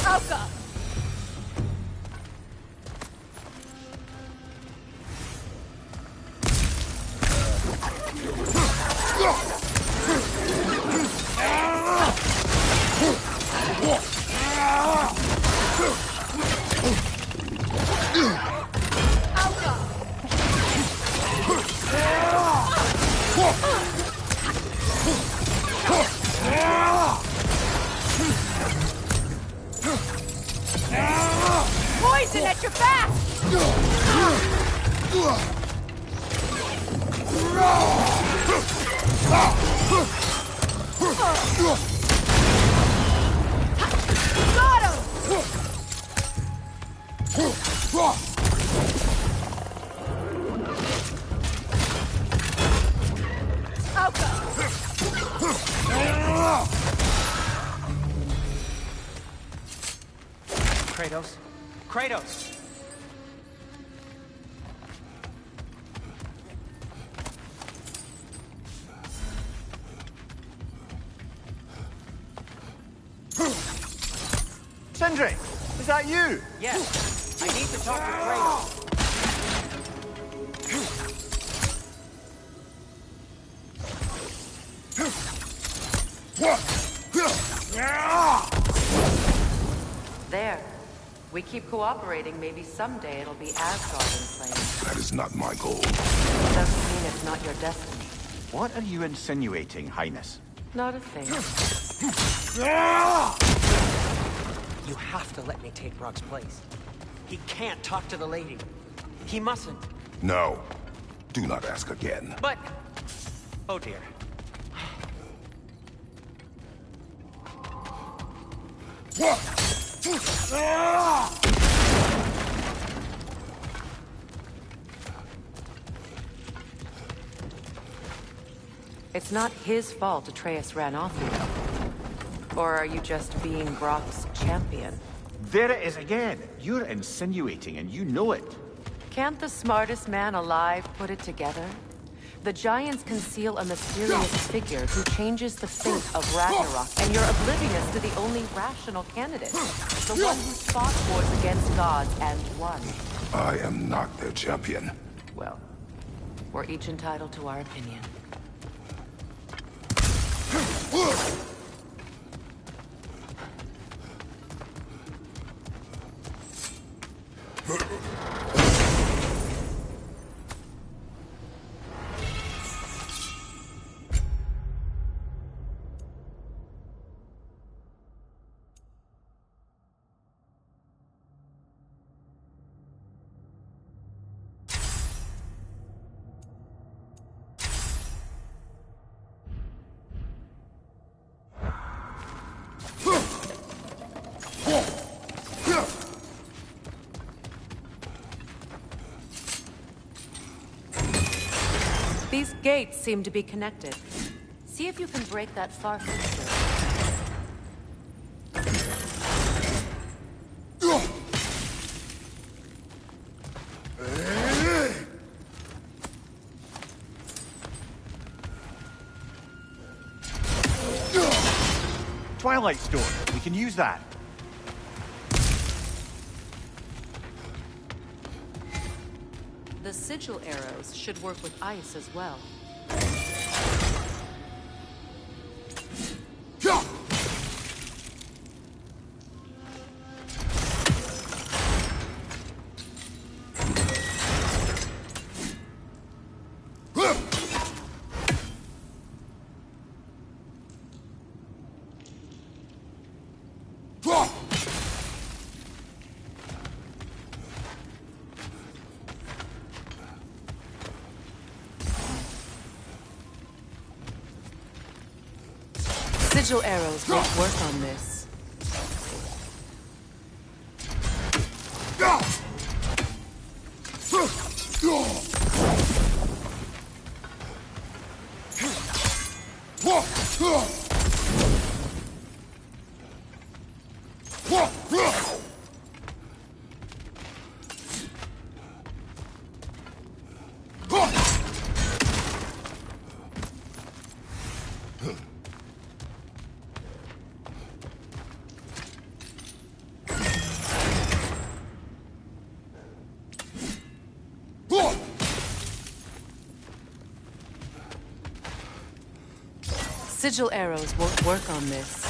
Alka! Poison at your back! Got him! Kratos. Kratos! Sindri, is that you? Yes, I need to talk to Kratos. There. We keep cooperating, maybe someday it'll be Asgard in flames. That is not my goal. Doesn't mean it's not your destiny. What are you insinuating, Highness? Not a thing. You have to let me take Rock's place. He can't talk to the lady. He mustn't. No. Do not ask again. But... oh dear. It's not his fault Atreus ran off you. Or are you just being Brock's champion? There it is again. You're insinuating and you know it. Can't the smartest man alive put it together? The Giants conceal a mysterious figure who changes the fate of Ragnarok, and you're oblivious to the only rational candidate. The one who fought wars against gods and won. I am not their champion. Well, we're each entitled to our opinion. These gates seem to be connected. See if you can break that far fixture. Twilight Stone. We can use that. The sigil arrows should work with ice as well. Sigil arrows won't work on this. Sigil arrows won't work on this.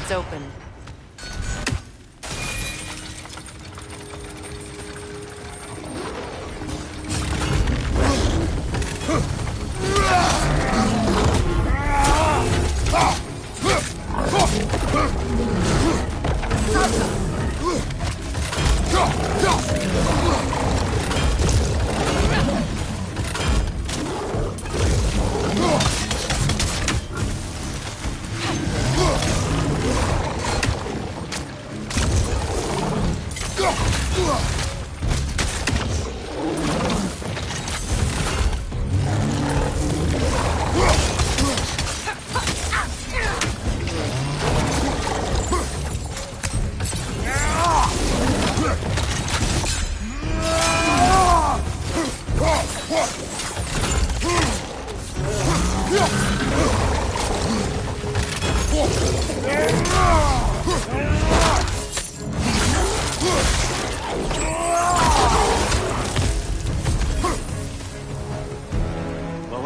It's open.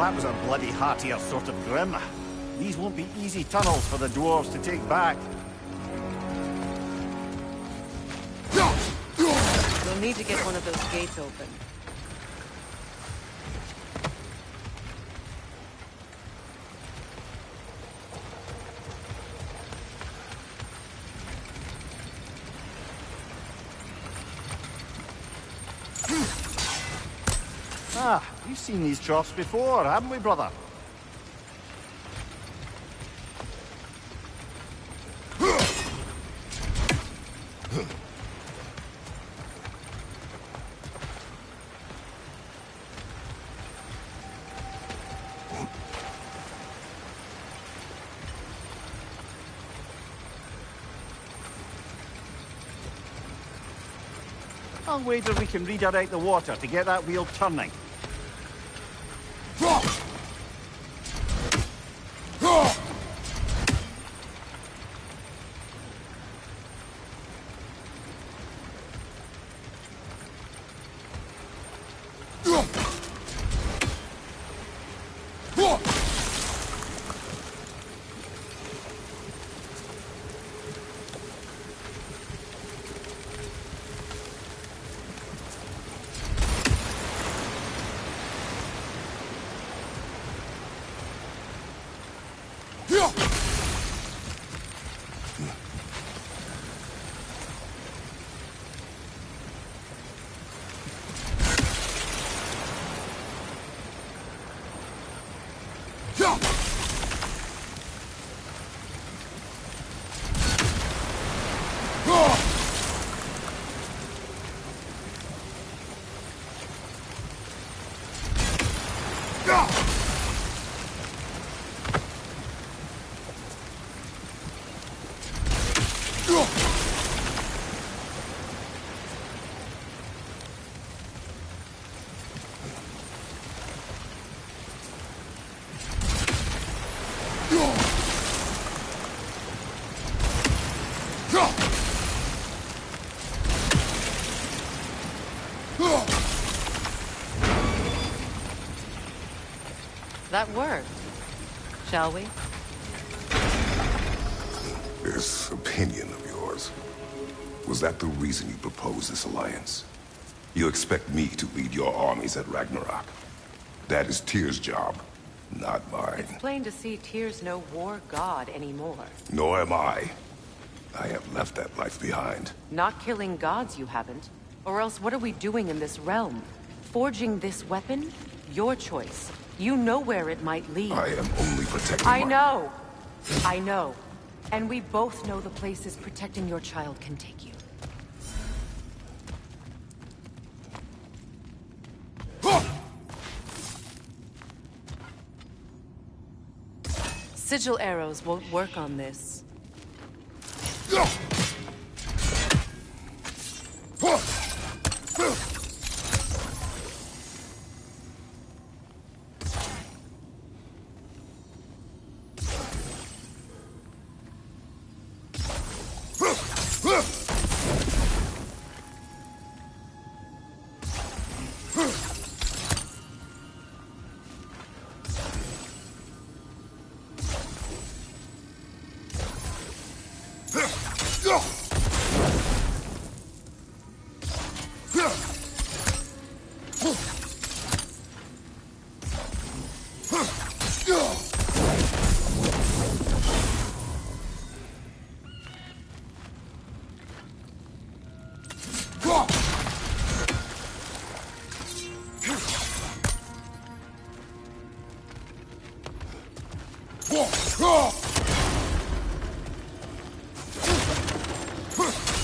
That was a bloody heartier sort of grim. These won't be easy tunnels for the dwarves to take back. You'll need to get one of those gates open. Ah, we've seen these troughs before, haven't we, brother? I'll wager we can redirect the water to get that wheel turning. That worked. Shall we? This opinion of yours, was that the reason you proposed this alliance? You expect me to lead your armies at Ragnarok? That is Tyr's job, not mine. It's plain to see Tyr's no war god anymore. Nor am I. I have left that life behind. Not killing gods, you haven't. Or else what are we doing in this realm? Forging this weapon? Your choice. You know where it might lead. I am only protecting I know! I know. And we both know the places protecting your child can take you. Sigil arrows won't work on this.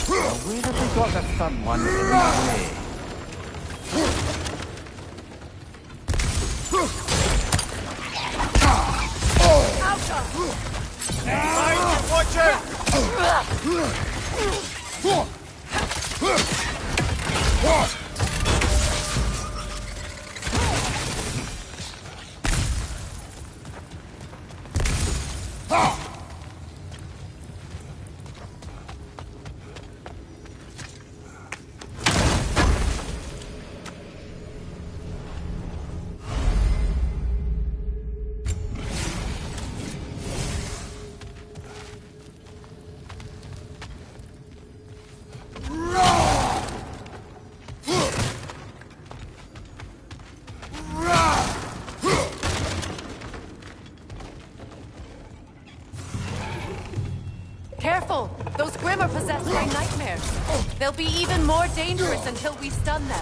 Where have we got the third one in the way? Watch out! Careful! Those Grim are possessed by nightmares. They'll be even more dangerous until we stun them.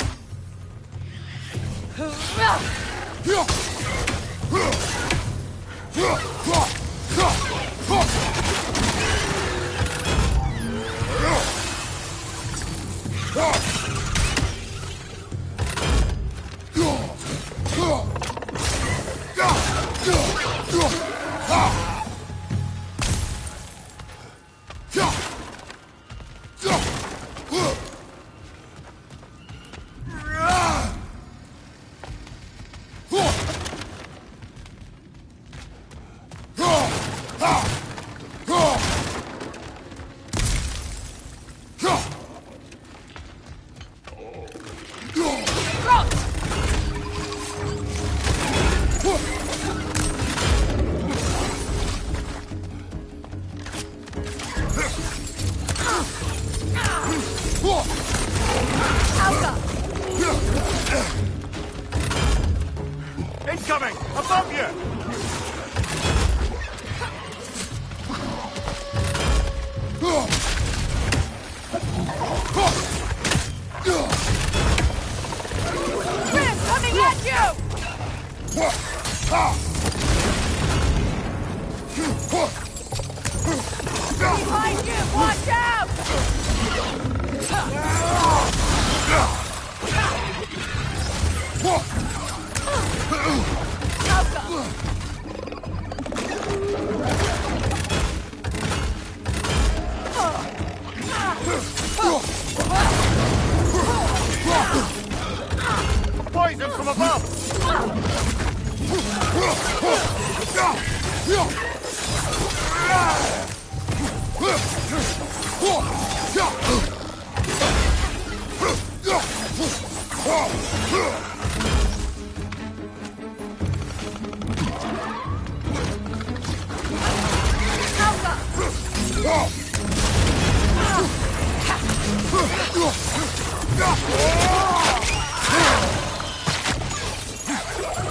Incoming! Above you! Grim, coming at you! Behind you! Watch out! Poison from above!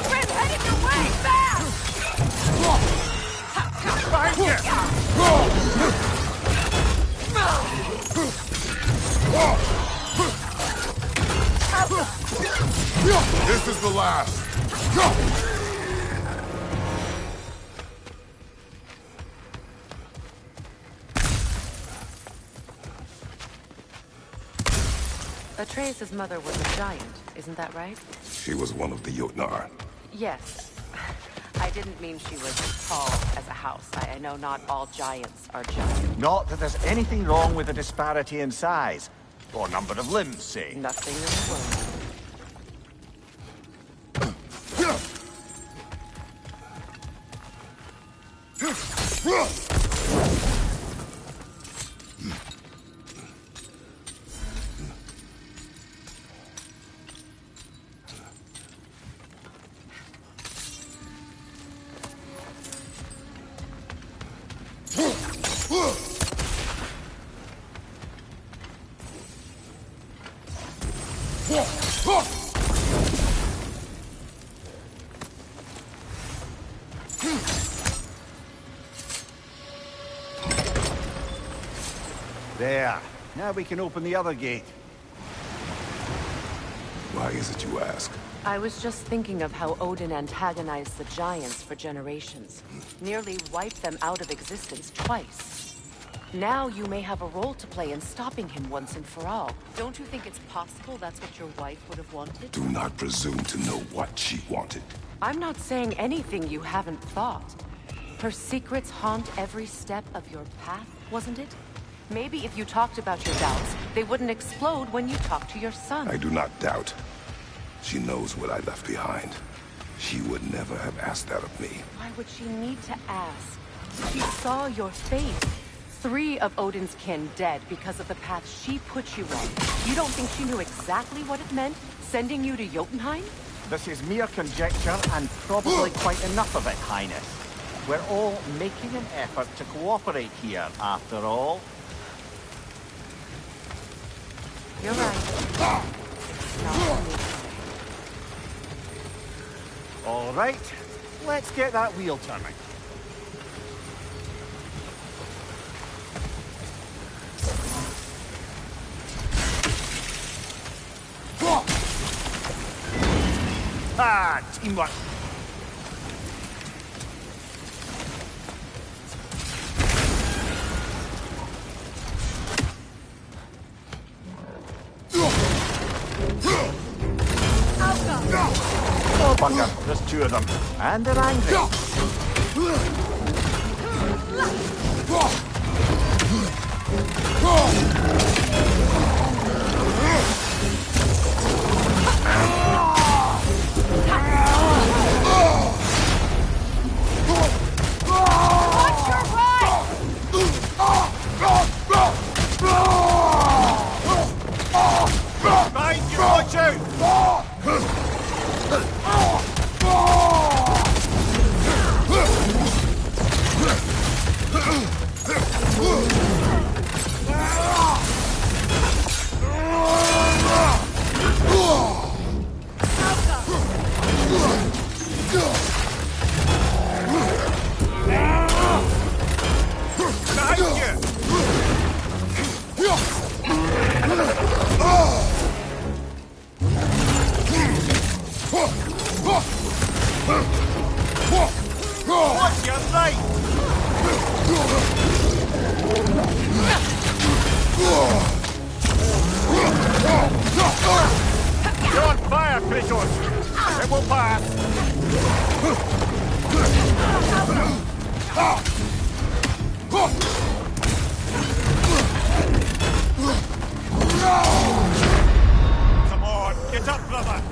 Grim, heading your way! Fast! Behind you! This is the last. Atreus' mother was a giant, isn't that right? She was one of the Jotnar. Yes. I didn't mean she was tall as a house. I know not all giants are giants. Not that there's anything wrong with the disparity in size. Or number of limbs, say. Nothing in the world. There. Now we can open the other gate. Why is it you ask? I was just thinking of how Odin antagonized the giants for generations. Nearly wiped them out of existence twice. Now you may have a role to play in stopping him once and for all. Don't you think it's possible that's what your wife would have wanted? Do not presume to know what she wanted. I'm not saying anything you haven't thought. Her secrets haunt every step of your path, wasn't it? Maybe if you talked about your doubts, they wouldn't explode when you talked to your son. I do not doubt. She knows what I left behind. She would never have asked that of me. Why would she need to ask? She saw your fate. 3 of Odin's kin dead because of the path she put you on. You don't think she knew exactly what it meant, sending you to Jotunheim? This is mere conjecture and probably quite enough of it, Highness. We're all making an effort to cooperate here, after all. You're right. It's not for me. All right, let's get that wheel turning. Ah, teamwork. Oh, bugger. There's 2 of them. And they're angry. Watch your You're right! You're on fire, Kratos! It will pass! Come on, get up, brother!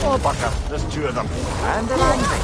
Oh, Bucker, there's two of them. And they're angry.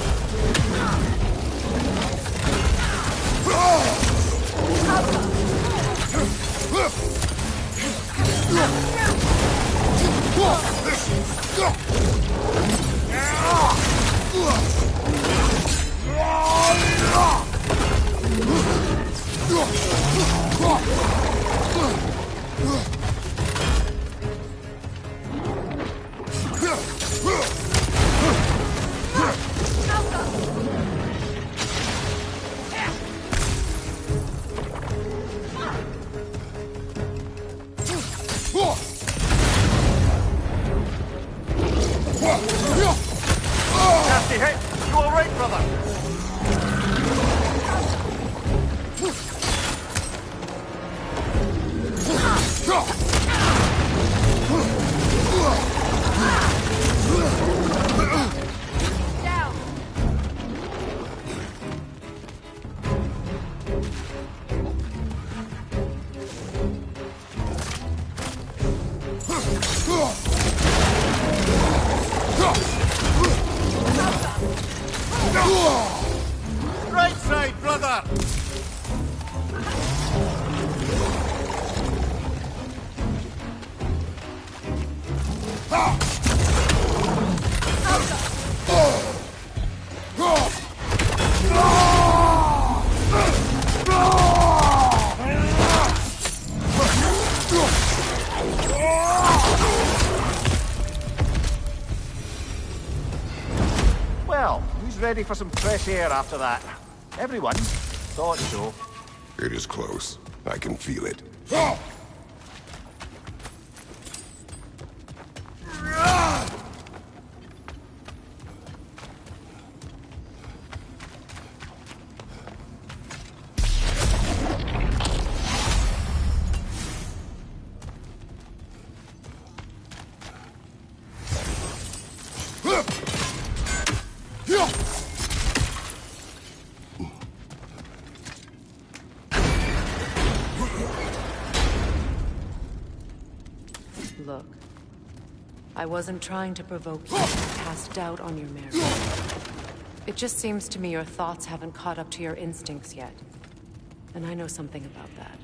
Nasty hit! You all right, brother? Down. Right side, brother! Well, who's ready for some fresh air after that? Everyone? Thought so. It is close. I can feel it. Look, I wasn't trying to provoke you to cast doubt on your merit. It just seems to me your thoughts haven't caught up to your instincts yet. And I know something about that.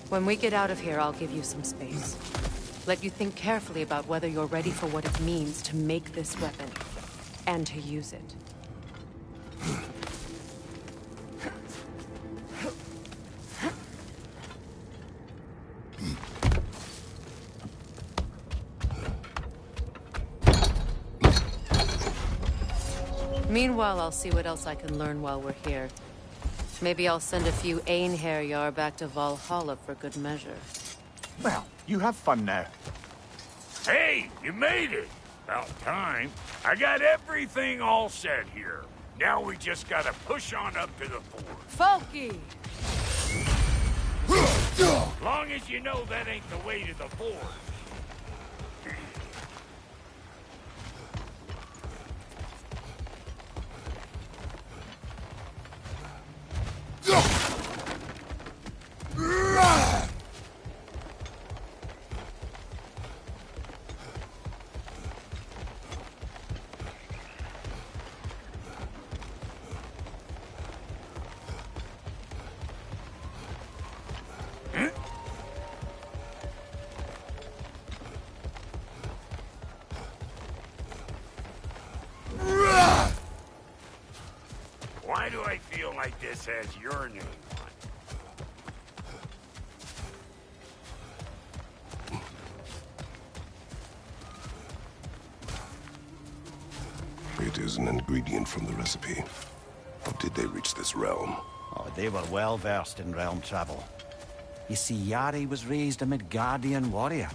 When we get out of here, I'll give you some space. Let you think carefully about whether you're ready for what it means to make this weapon, and to use it. Meanwhile, I'll see what else I can learn while we're here. Maybe I'll send a few Einherjar back to Valhalla for good measure. Well, you have fun now. Hey, you made it! About time. I got everything all set here. Now we just gotta push on up to the fort. Folky! Long as you know that ain't the way to the fort. like this has your name on it. It is an ingredient from the recipe. How did they reach this realm? Oh, they were well versed in realm travel. You see, Yari was raised a Midgardian warrior.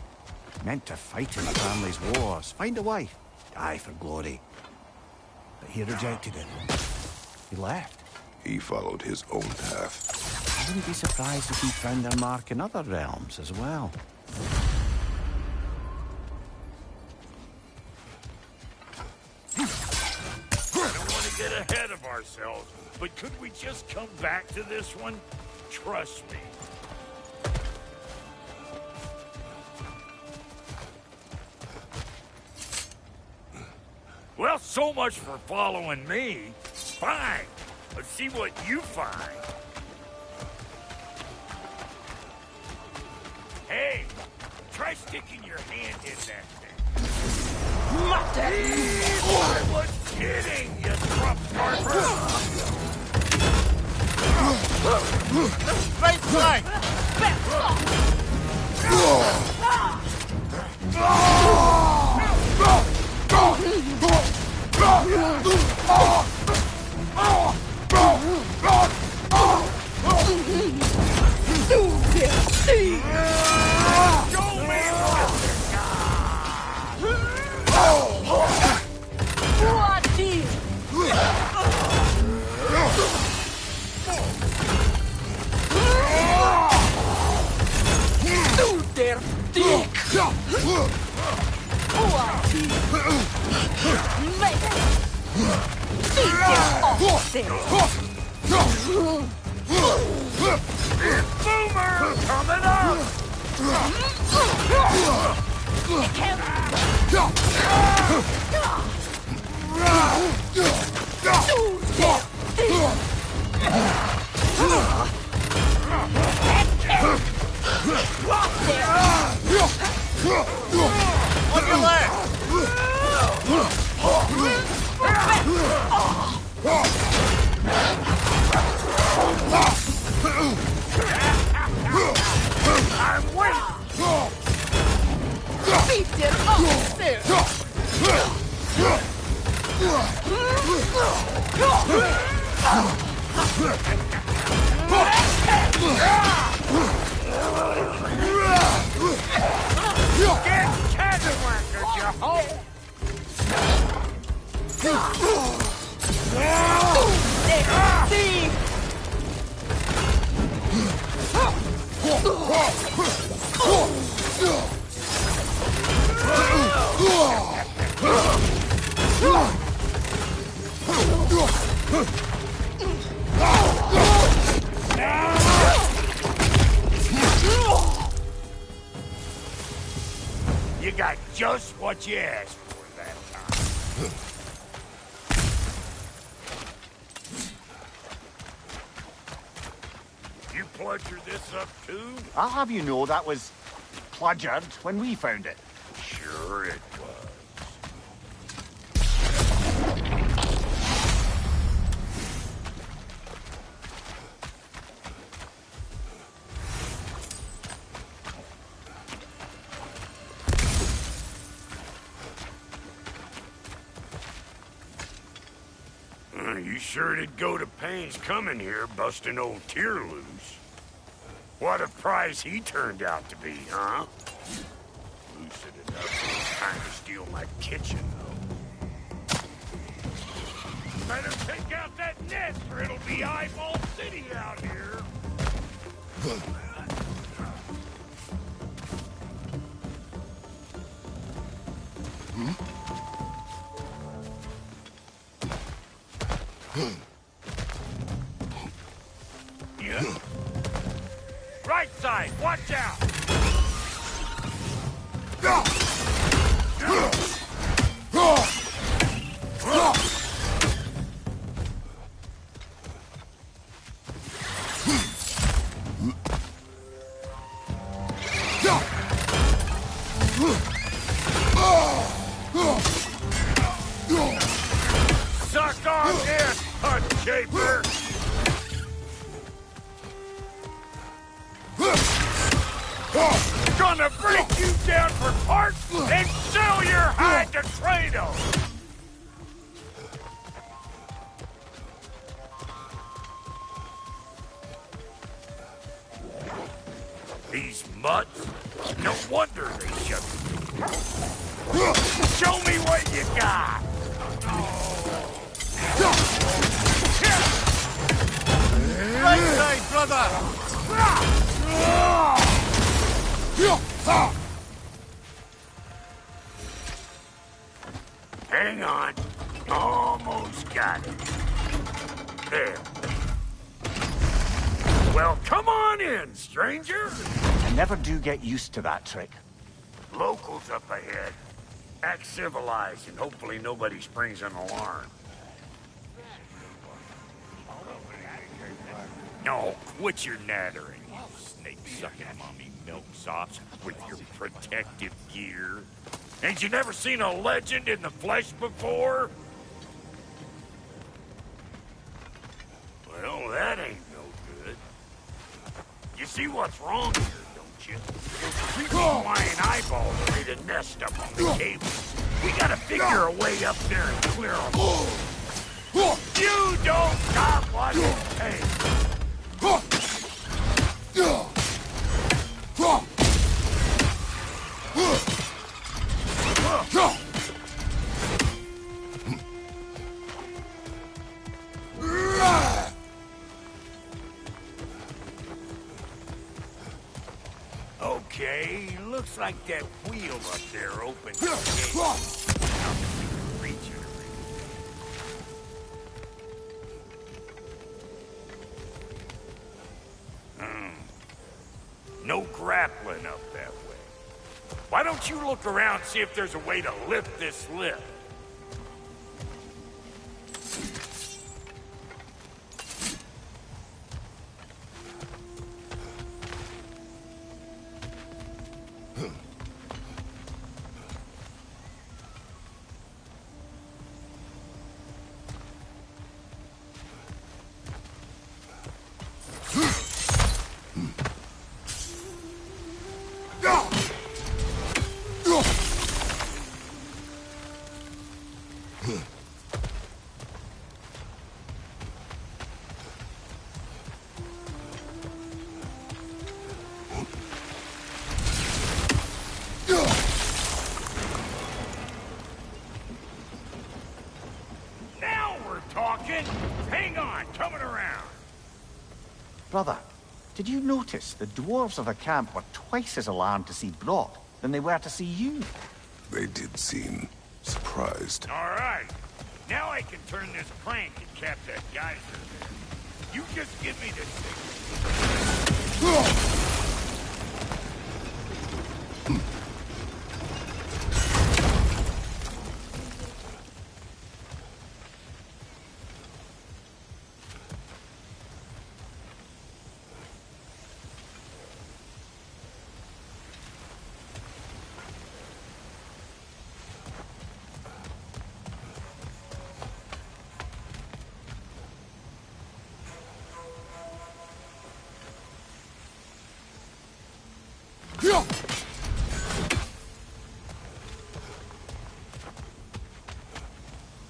Meant to fight in the family's wars, find a wife, die for glory. But he rejected it. He left. He followed his own path. I wouldn't be surprised if he found their mark in other realms as well. I don't want to get ahead of ourselves, but could we just come back to this one? Trust me. Well, so much for following me. Fine. Let's see what you find. Hey, try sticking your hand in that thing. I was kidding, you Trump Harper! Right side! Boomer coming up! On your left! I'm waiting! Beat it up there! Get cattywankers, you hoe! You got just what you asked for that time. You plungered this up too? I'll have you know that was plungered when we found it. Sure it was. You sure did go to pains coming here, busting old Tyr loose. What a prize he turned out to be, huh? Lucid enough, trying to steal my kitchen, though. Better take out that net, or it'll be Eyeball City out here. Yeah. Right side, watch out! Suck on this, Hunt Shaper! gonna break you down for parts and sell your hide to Kratos! These mutts? No wonder they shut me. Show me what you got! Right side, brother! Hang on. Almost got it. There. Well, come on in, stranger. I never do get used to that trick. Locals up ahead. Act civilized, and hopefully nobody springs an alarm. No, quit your nattering, you snake-sucking mommy milksops with your protective gear. Ain't you never seen a legend in the flesh before? Well, that ain't no good. You see what's wrong here, don't you? Those flying eyeballs made a nest up on the cable. We gotta figure a way up there and clear them all. You don't got what it takes. Okay, looks like that wheel up there opens the gate. Now we can regenerate. No grappling up that way. Why don't you look around and see if there's a way to lift this lift? Hang on, coming around. Brother, did you notice the dwarves of the camp were twice as alarmed to see Brock than they were to see you? They did seem surprised. All right. Now I can turn this crank and cap that geyser there. You just give me this thing.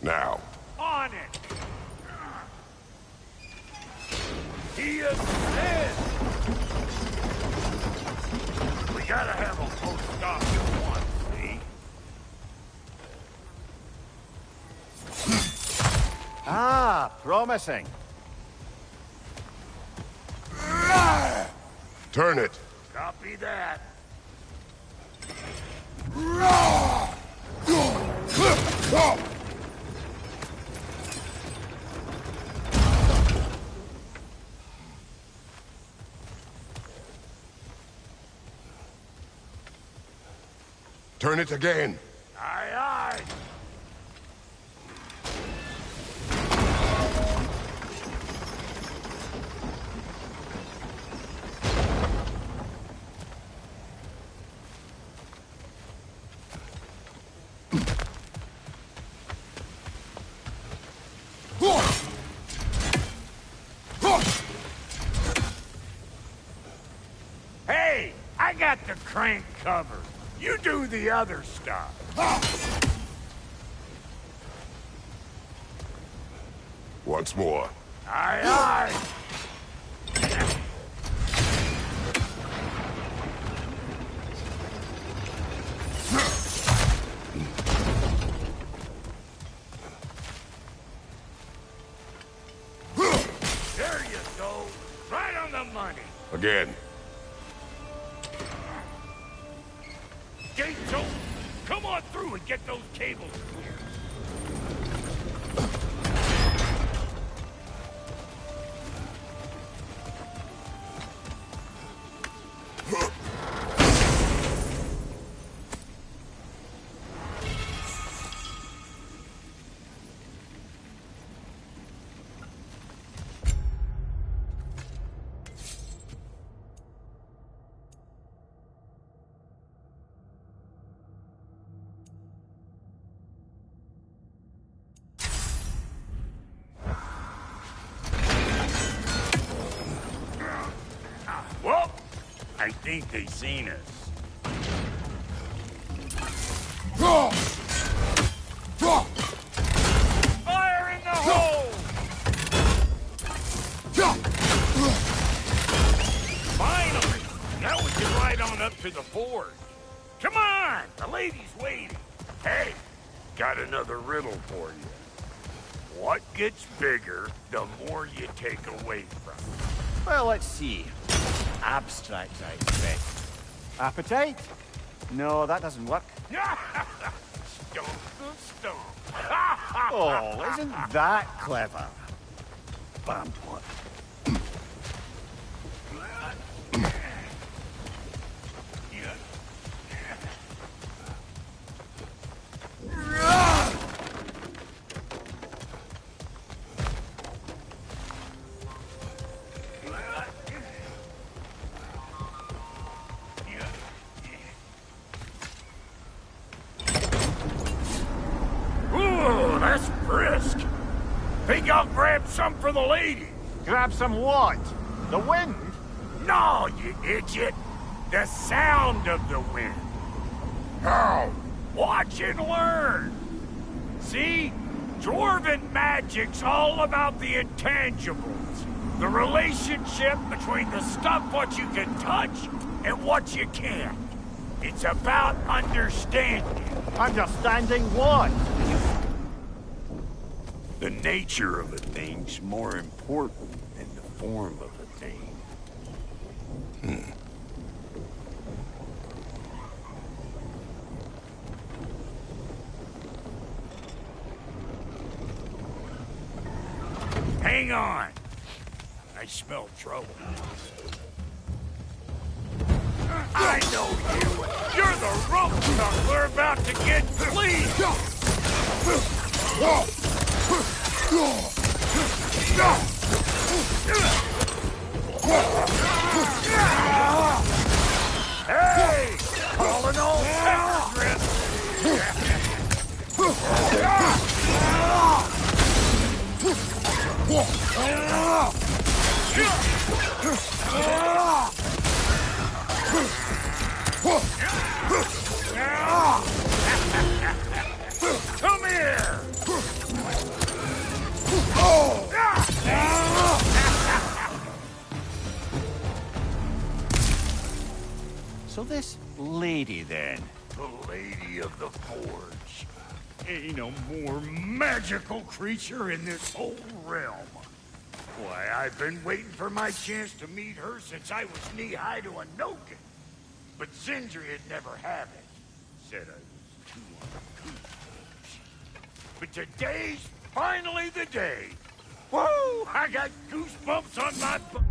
Now. On it! He is dead! We gotta have them both stop at once, see? Ah, promising. Turn it. Copy that. Turn it again. Aye, aye. Hey, I got the crank covered. You do the other stuff. Once more. Aye, aye. There you go. Right on the money. Again. Gates open. Come on through and get those cables clear. Well, I think they seen us. Fire in the hole! Finally! Now we can ride on up to the forge. Come on! The lady's waiting. Hey, got another riddle for you. What gets bigger, the more you take away from it? Well, let's see. Abstract, I expect. Appetite? No, that doesn't work. Stomp the stomp. Oh, isn't that clever? Bam, what? Ooh, that's brisk. Think I'll grab some for the lady. Grab some what? The wind? No, you idiot. The sound of the wind. How? Watch and learn. See? Dwarven magic's all about the intangibles. The relationship between the stuff what you can touch and what you can't. It's about understanding. Understanding what? The nature of a thing's more important than the form of a thing. Hang on. I smell trouble. I know you. You're the rope we're about to get fleeced. Hey! Calling all pepper drip! Come here! So this lady, then? The Lady of the Forge. Ain't no more magical creature in this whole realm. Why, I've been waiting for my chance to meet her since I was knee-high to a Noken. But Sindri would never have it. Said I was too uncouth. But today's finally the day. Woo! I got goosebumps on my butt.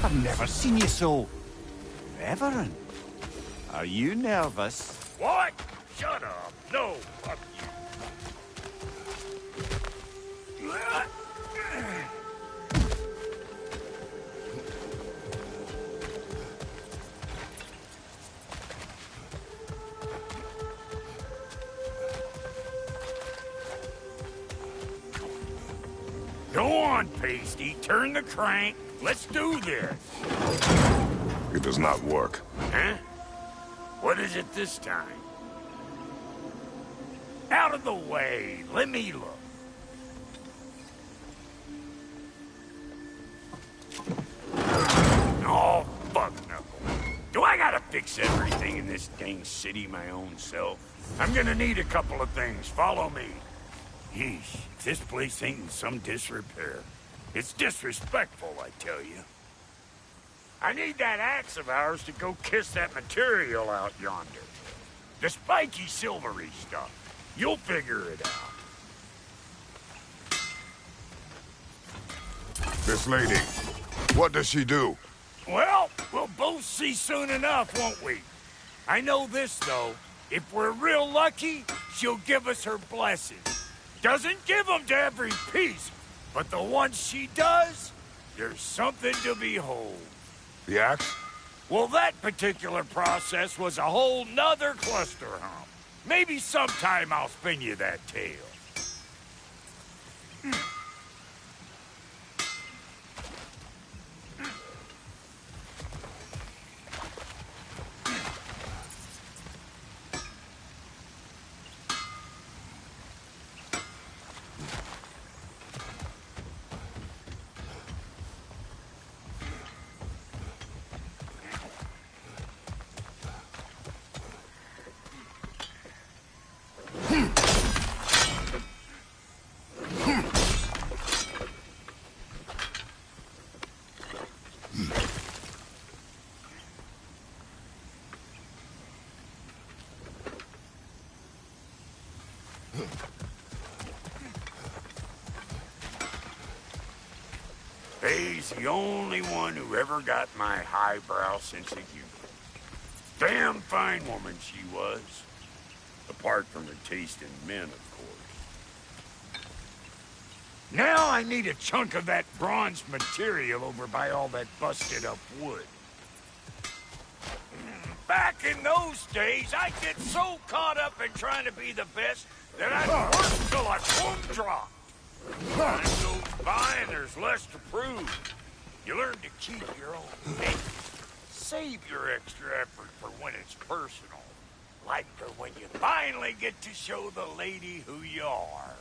I've never seen you so... reverent. Are you nervous? What? Shut up. No, fuck you. Go on, Pasty. Turn the crank. Let's do this. It does not work. Huh? What is it this time? Out of the way. Let me look. Oh, fuck no. Do I gotta fix everything in this dang city my own self? I'm gonna need a couple of things. Follow me. Yeesh, if this place ain't in some disrepair. It's disrespectful, I tell you. I need that axe of ours to go kiss that material out yonder. The spiky silvery stuff. You'll figure it out. This lady, what does she do? Well, we'll both see soon enough, won't we? I know this, though. If we're real lucky, she'll give us her blessing. Doesn't give them to every piece, but the ones she does, there's something to behold. The axe? Well, that particular process was a whole nother cluster hump. Maybe sometime I'll spin you that tale. Faye's the only one who ever got my highbrow sense of humor. Damn fine woman she was. Apart from her taste in men, of course. Now I need a chunk of that bronze material over by all that busted up wood. Back in those days, I'd get so caught up in trying to be the best that I'd work till I plumb dropped. Time goes by and there's less to prove. You learn to keep your own pace. Save your extra effort for when it's personal. Like for when you finally get to show the lady who you are.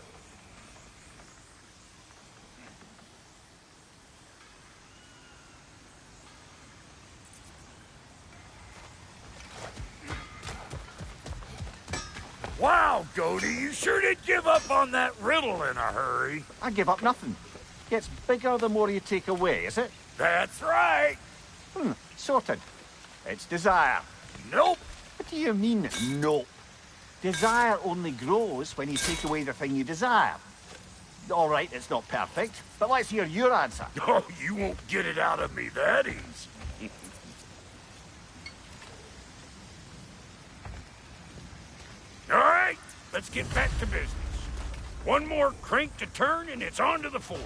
Wow, Goldie, you sure did give up on that riddle in a hurry. I give up nothing. Gets bigger the more you take away, is it? That's right. Sorted. It's desire. Nope. What do you mean, nope? Desire only grows when you take away the thing you desire. All right, it's not perfect, but let's hear your answer. Oh, you won't get it out of me that easy. All right, let's get back to business. One more crank to turn and it's on to the forge.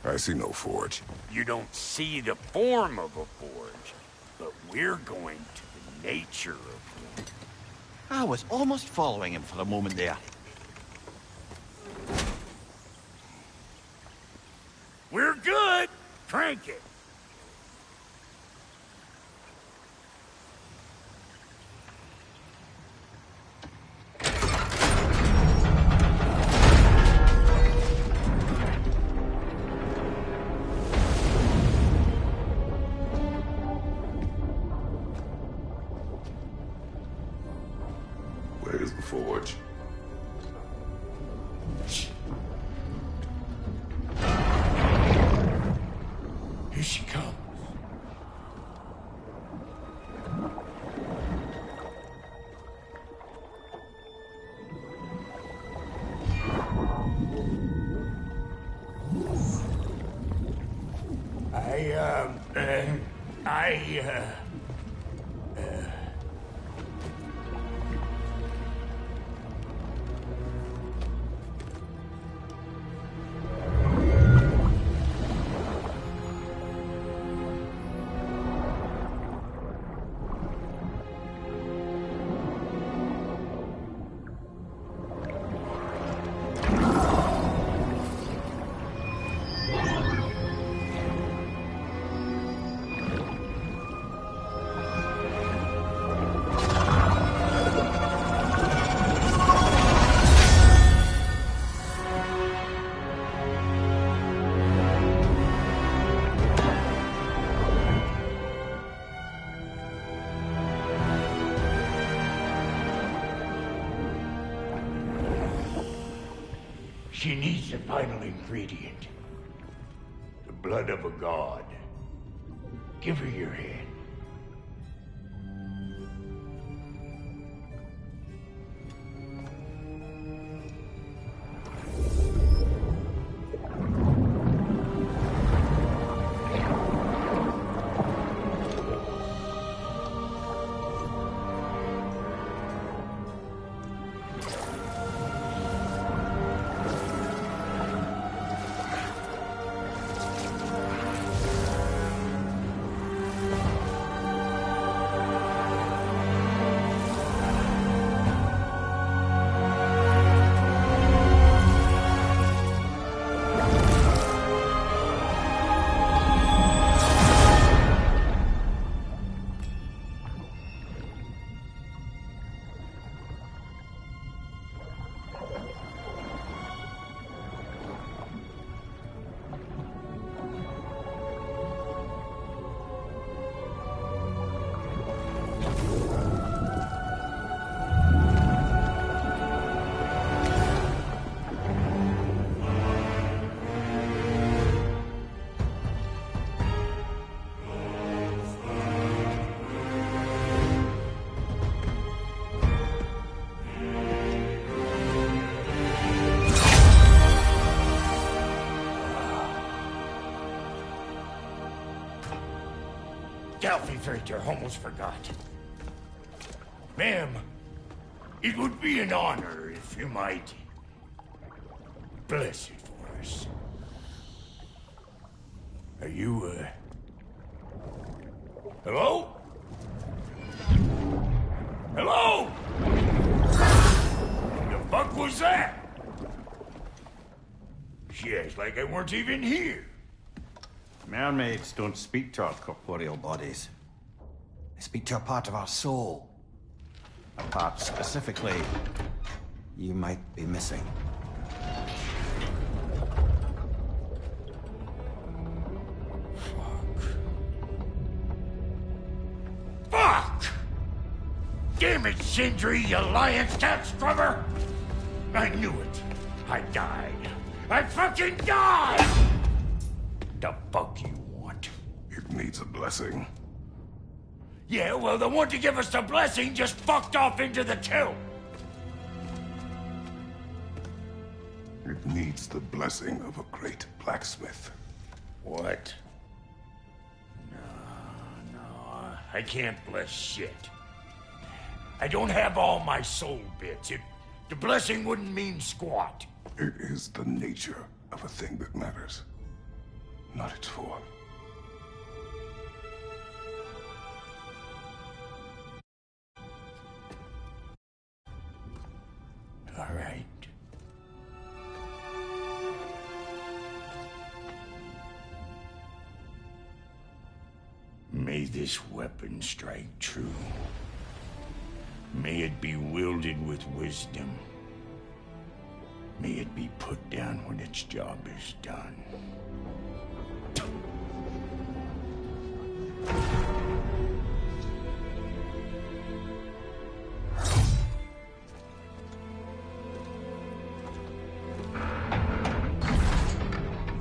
I see no forge. You don't see the form of a forge, but we're going to the nature of one. I was almost following him for a moment there. We're good. Crank it. Where's the forge? Here she comes. She needs the final ingredient. The blood of a god. Give her your hand. I almost forgot. Ma'am, it would be an honor if you might bless it for us. Are you, hello? Hello? The fuck was that? She acts like I weren't even here. Mermaids don't speak to our corporeal bodies. They speak to a part of our soul. A part specifically you might be missing. Fuck! Damn it, Sindri, you lion's cat scrubber! I knew it. I died. I fucking died! The fuck you want? It needs a blessing. Yeah, well, the one to give us the blessing just fucked off into the tomb. It needs the blessing of a great blacksmith. What? No, I can't bless shit. I don't have all my soul bits. The blessing wouldn't mean squat. It is the nature of a thing that matters, not its form. All right. May this weapon strike true. May it be wielded with wisdom. May it be put down when its job is done.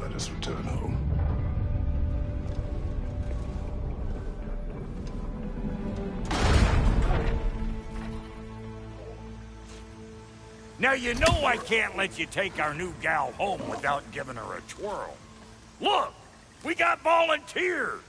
Let us return home. Now you know I can't let you take our new gal home without giving her a twirl. Look, we got volunteers.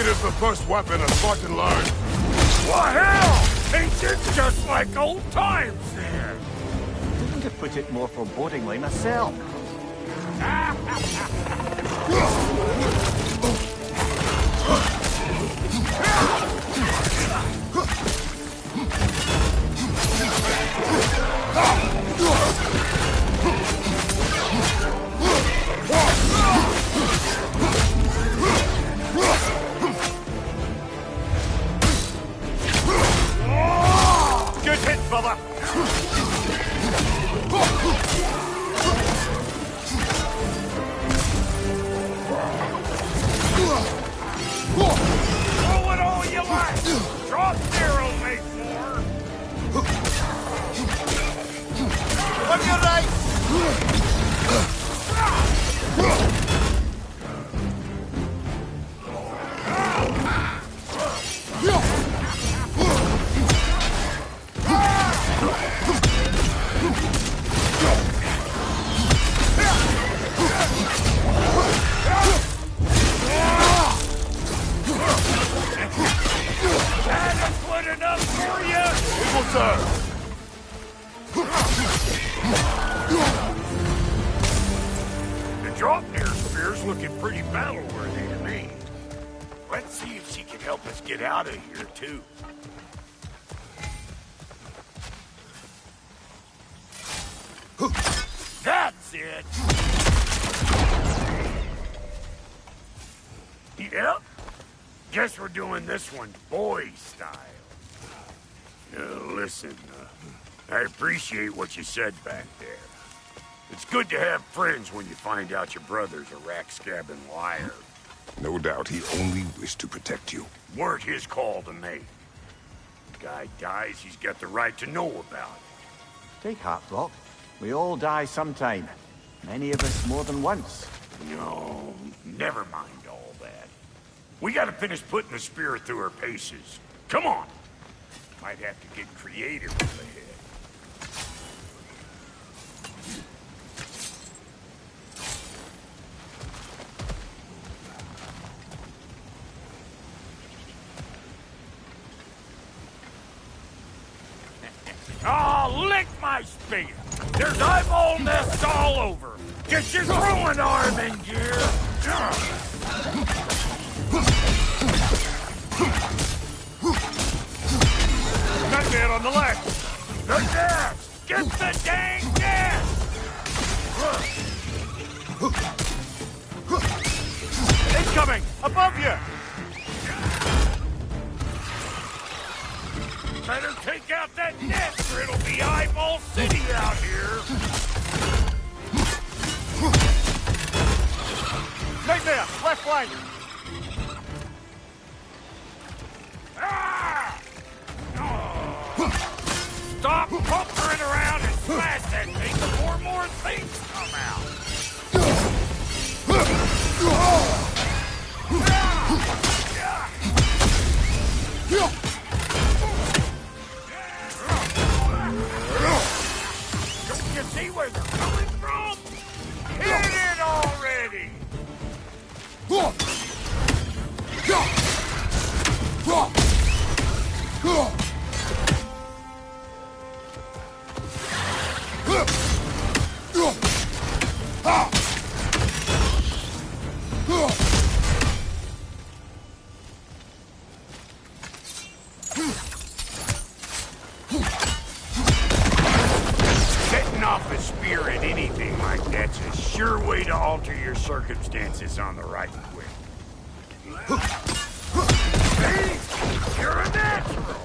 Speed is the first weapon, a Spartan learned. What hell? Ain't it just like old times then? Couldn't have put it more forebodingly myself. Good hit, brother. Throw it all you like. Drop zero, make more. On your right! Adequate enough for you? It will serve. The drop-near spear's looking pretty battle-worthy to me. Let's see if she can help us get out of here, too. That's it! Yep. Guess we're doing this one boy style. Listen, I appreciate what you said back there. It's good to have friends when you find out your brother's a rack-scabbing liar. No doubt he only wished to protect you. Weren't his call to make. Guy dies, he's got the right to know about it. Take heart, Brock. We all die sometime. Many of us more than once. No, never mind all that. We gotta finish putting the spear through her paces. Come on! Might have to get creative with the head. Oh, lick my spear! There's eyeball nests all over! Get your throwing arm in gear! Nightmare on the left! The nest! Get the dang nest! Incoming! Above you! Better take out that nest or it'll be Eyeball City out here! Nightmare! Left flank! Ah! Oh. Stop pumpering around and smash that thing before more things come out! Don't you see where they're coming from? Hit it already! Setting off a spear at anything like that's a sure way to alter your circumstances on the right quick. See? You're a natural!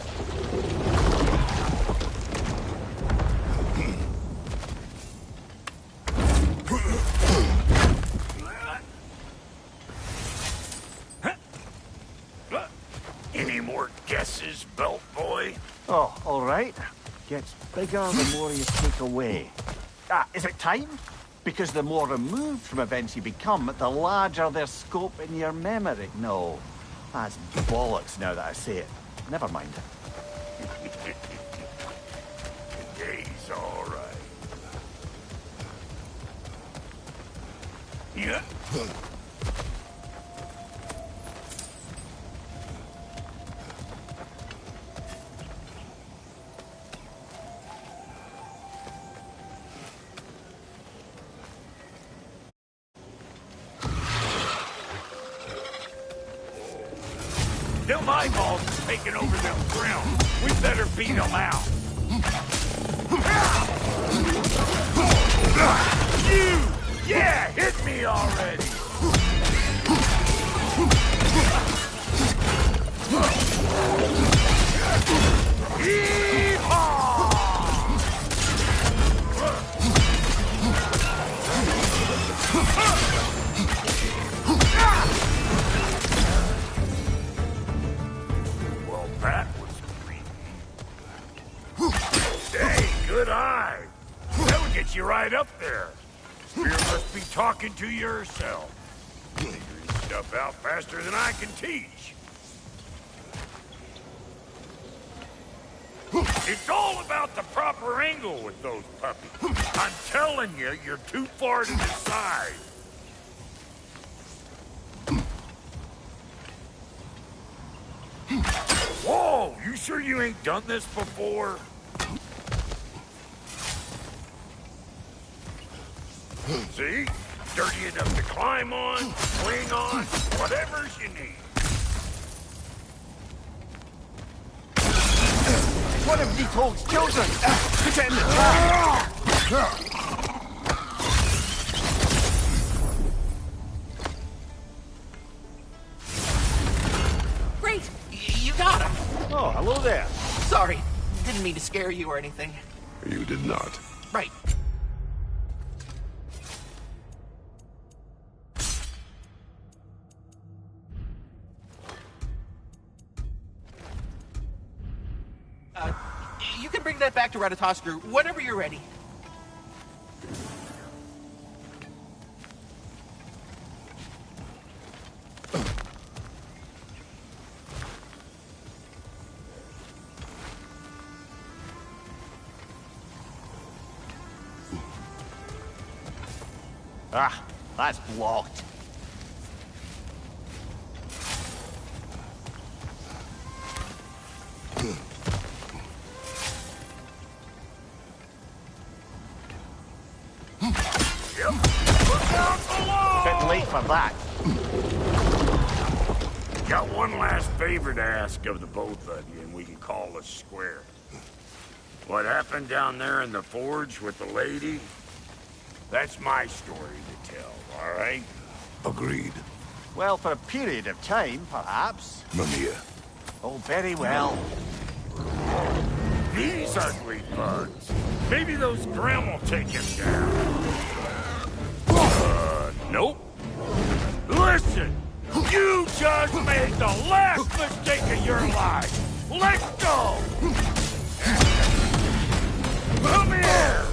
Any more guesses, belt boy? Oh, all right. Gets bigger the more you take away. Is it time? Because the more removed from events you become, the larger their scope in your memory. No, that's bollocks now that I say it. Never mind. Today's all right. Yeah. my balls are taking over them ground. We better beat them out. You! Yeah, hit me already! Well, that was creepy. Hey, good eye. That would get you right up there. Spear must be talking to yourself. Figuring stuff out faster than I can teach. It's all about the proper angle with those puppies. I'm telling you, you're too far to the side. Whoa, you sure you ain't done this before? See? Dirty enough to climb on, swing on, whatever you need. One of Nito's children! Put it in the trap! Great! You got him! Oh, hello there. Sorry, didn't mean to scare you or anything. You did not. Right. You can bring that back to Ratatoskru whenever you're ready. Ah, that's blocked. Bit late for that. Got one last favor to ask of the both of you, and we can call us square. What happened down there in the forge with the lady? That's my story to tell, all right? Agreed. Well, for a period of time, perhaps. Mamiya. Oh, very well. These ugly bugs. Maybe those Grim will take him down. Nope. Listen! You just made the last mistake of your life! Let's go! Come here!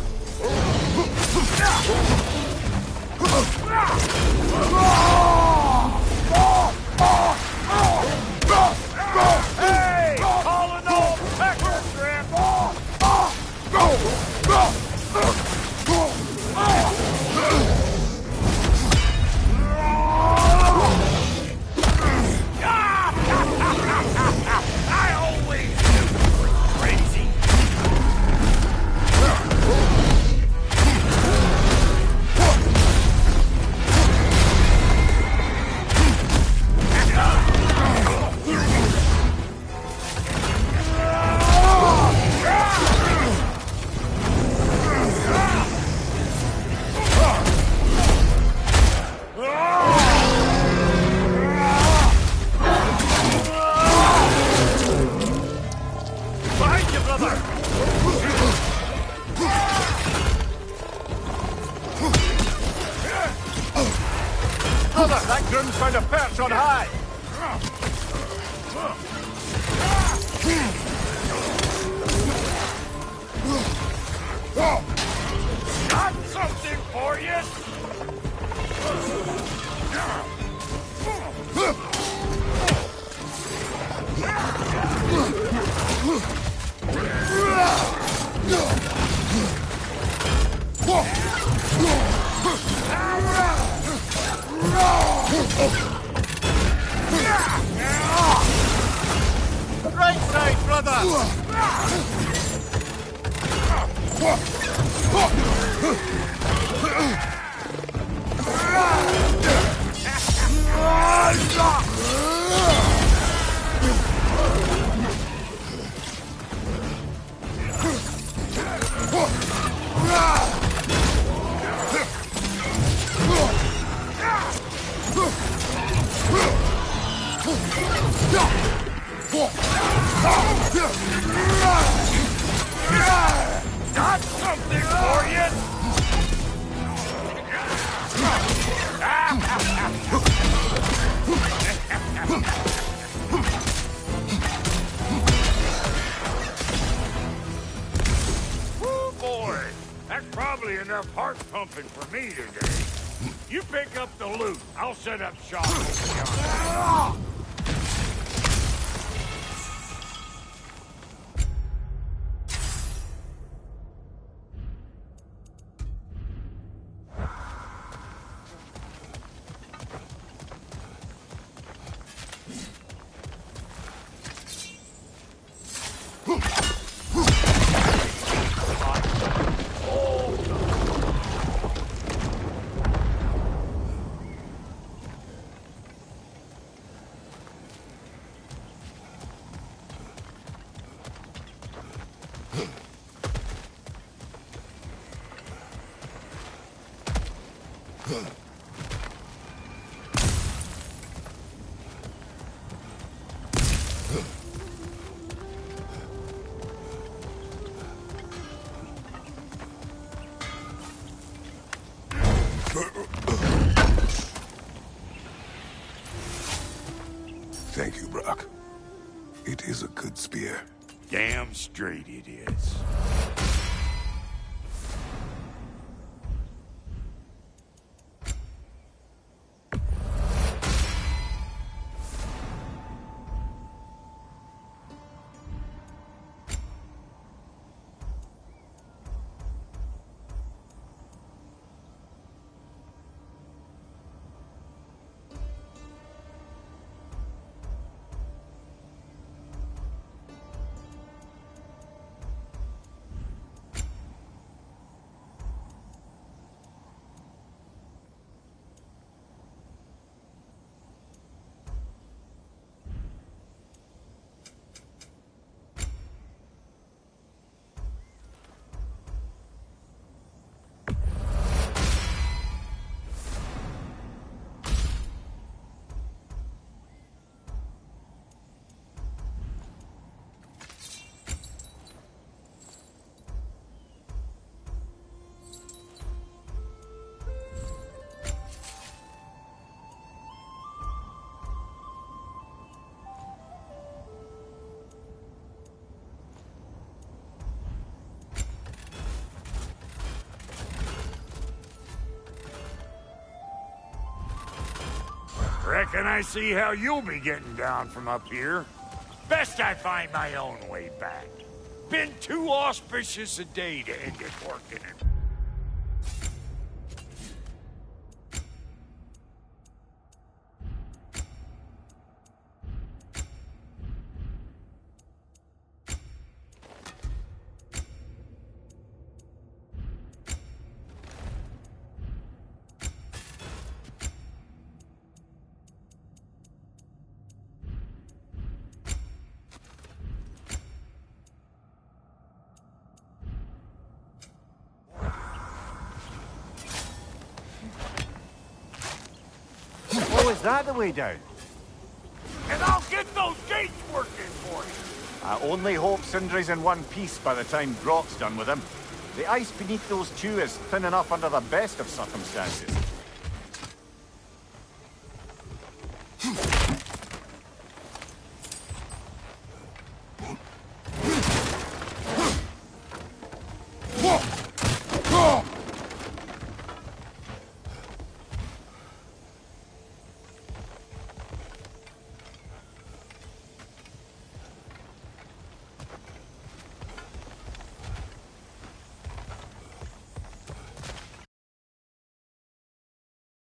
Hey! Calling all pecker trip! I always knew you were crazy! Behind you, brother! Brother, that groom's found a perch on high. Got something for you! Right side, brother! probably enough heart pumping for me today. You pick up the loot. I'll set up shop over yonder. Thank you, Brock. It is a good spear. Damn straight it is. Reckon I see how you'll be getting down from up here. Best I find my own way back. Been too auspicious a day to end it working it. Oh, is that the way down? And I'll get those gates working for you. I only hope Sindri's in one piece by the time Brock's done with him. The ice beneath those two is thin enough under the best of circumstances.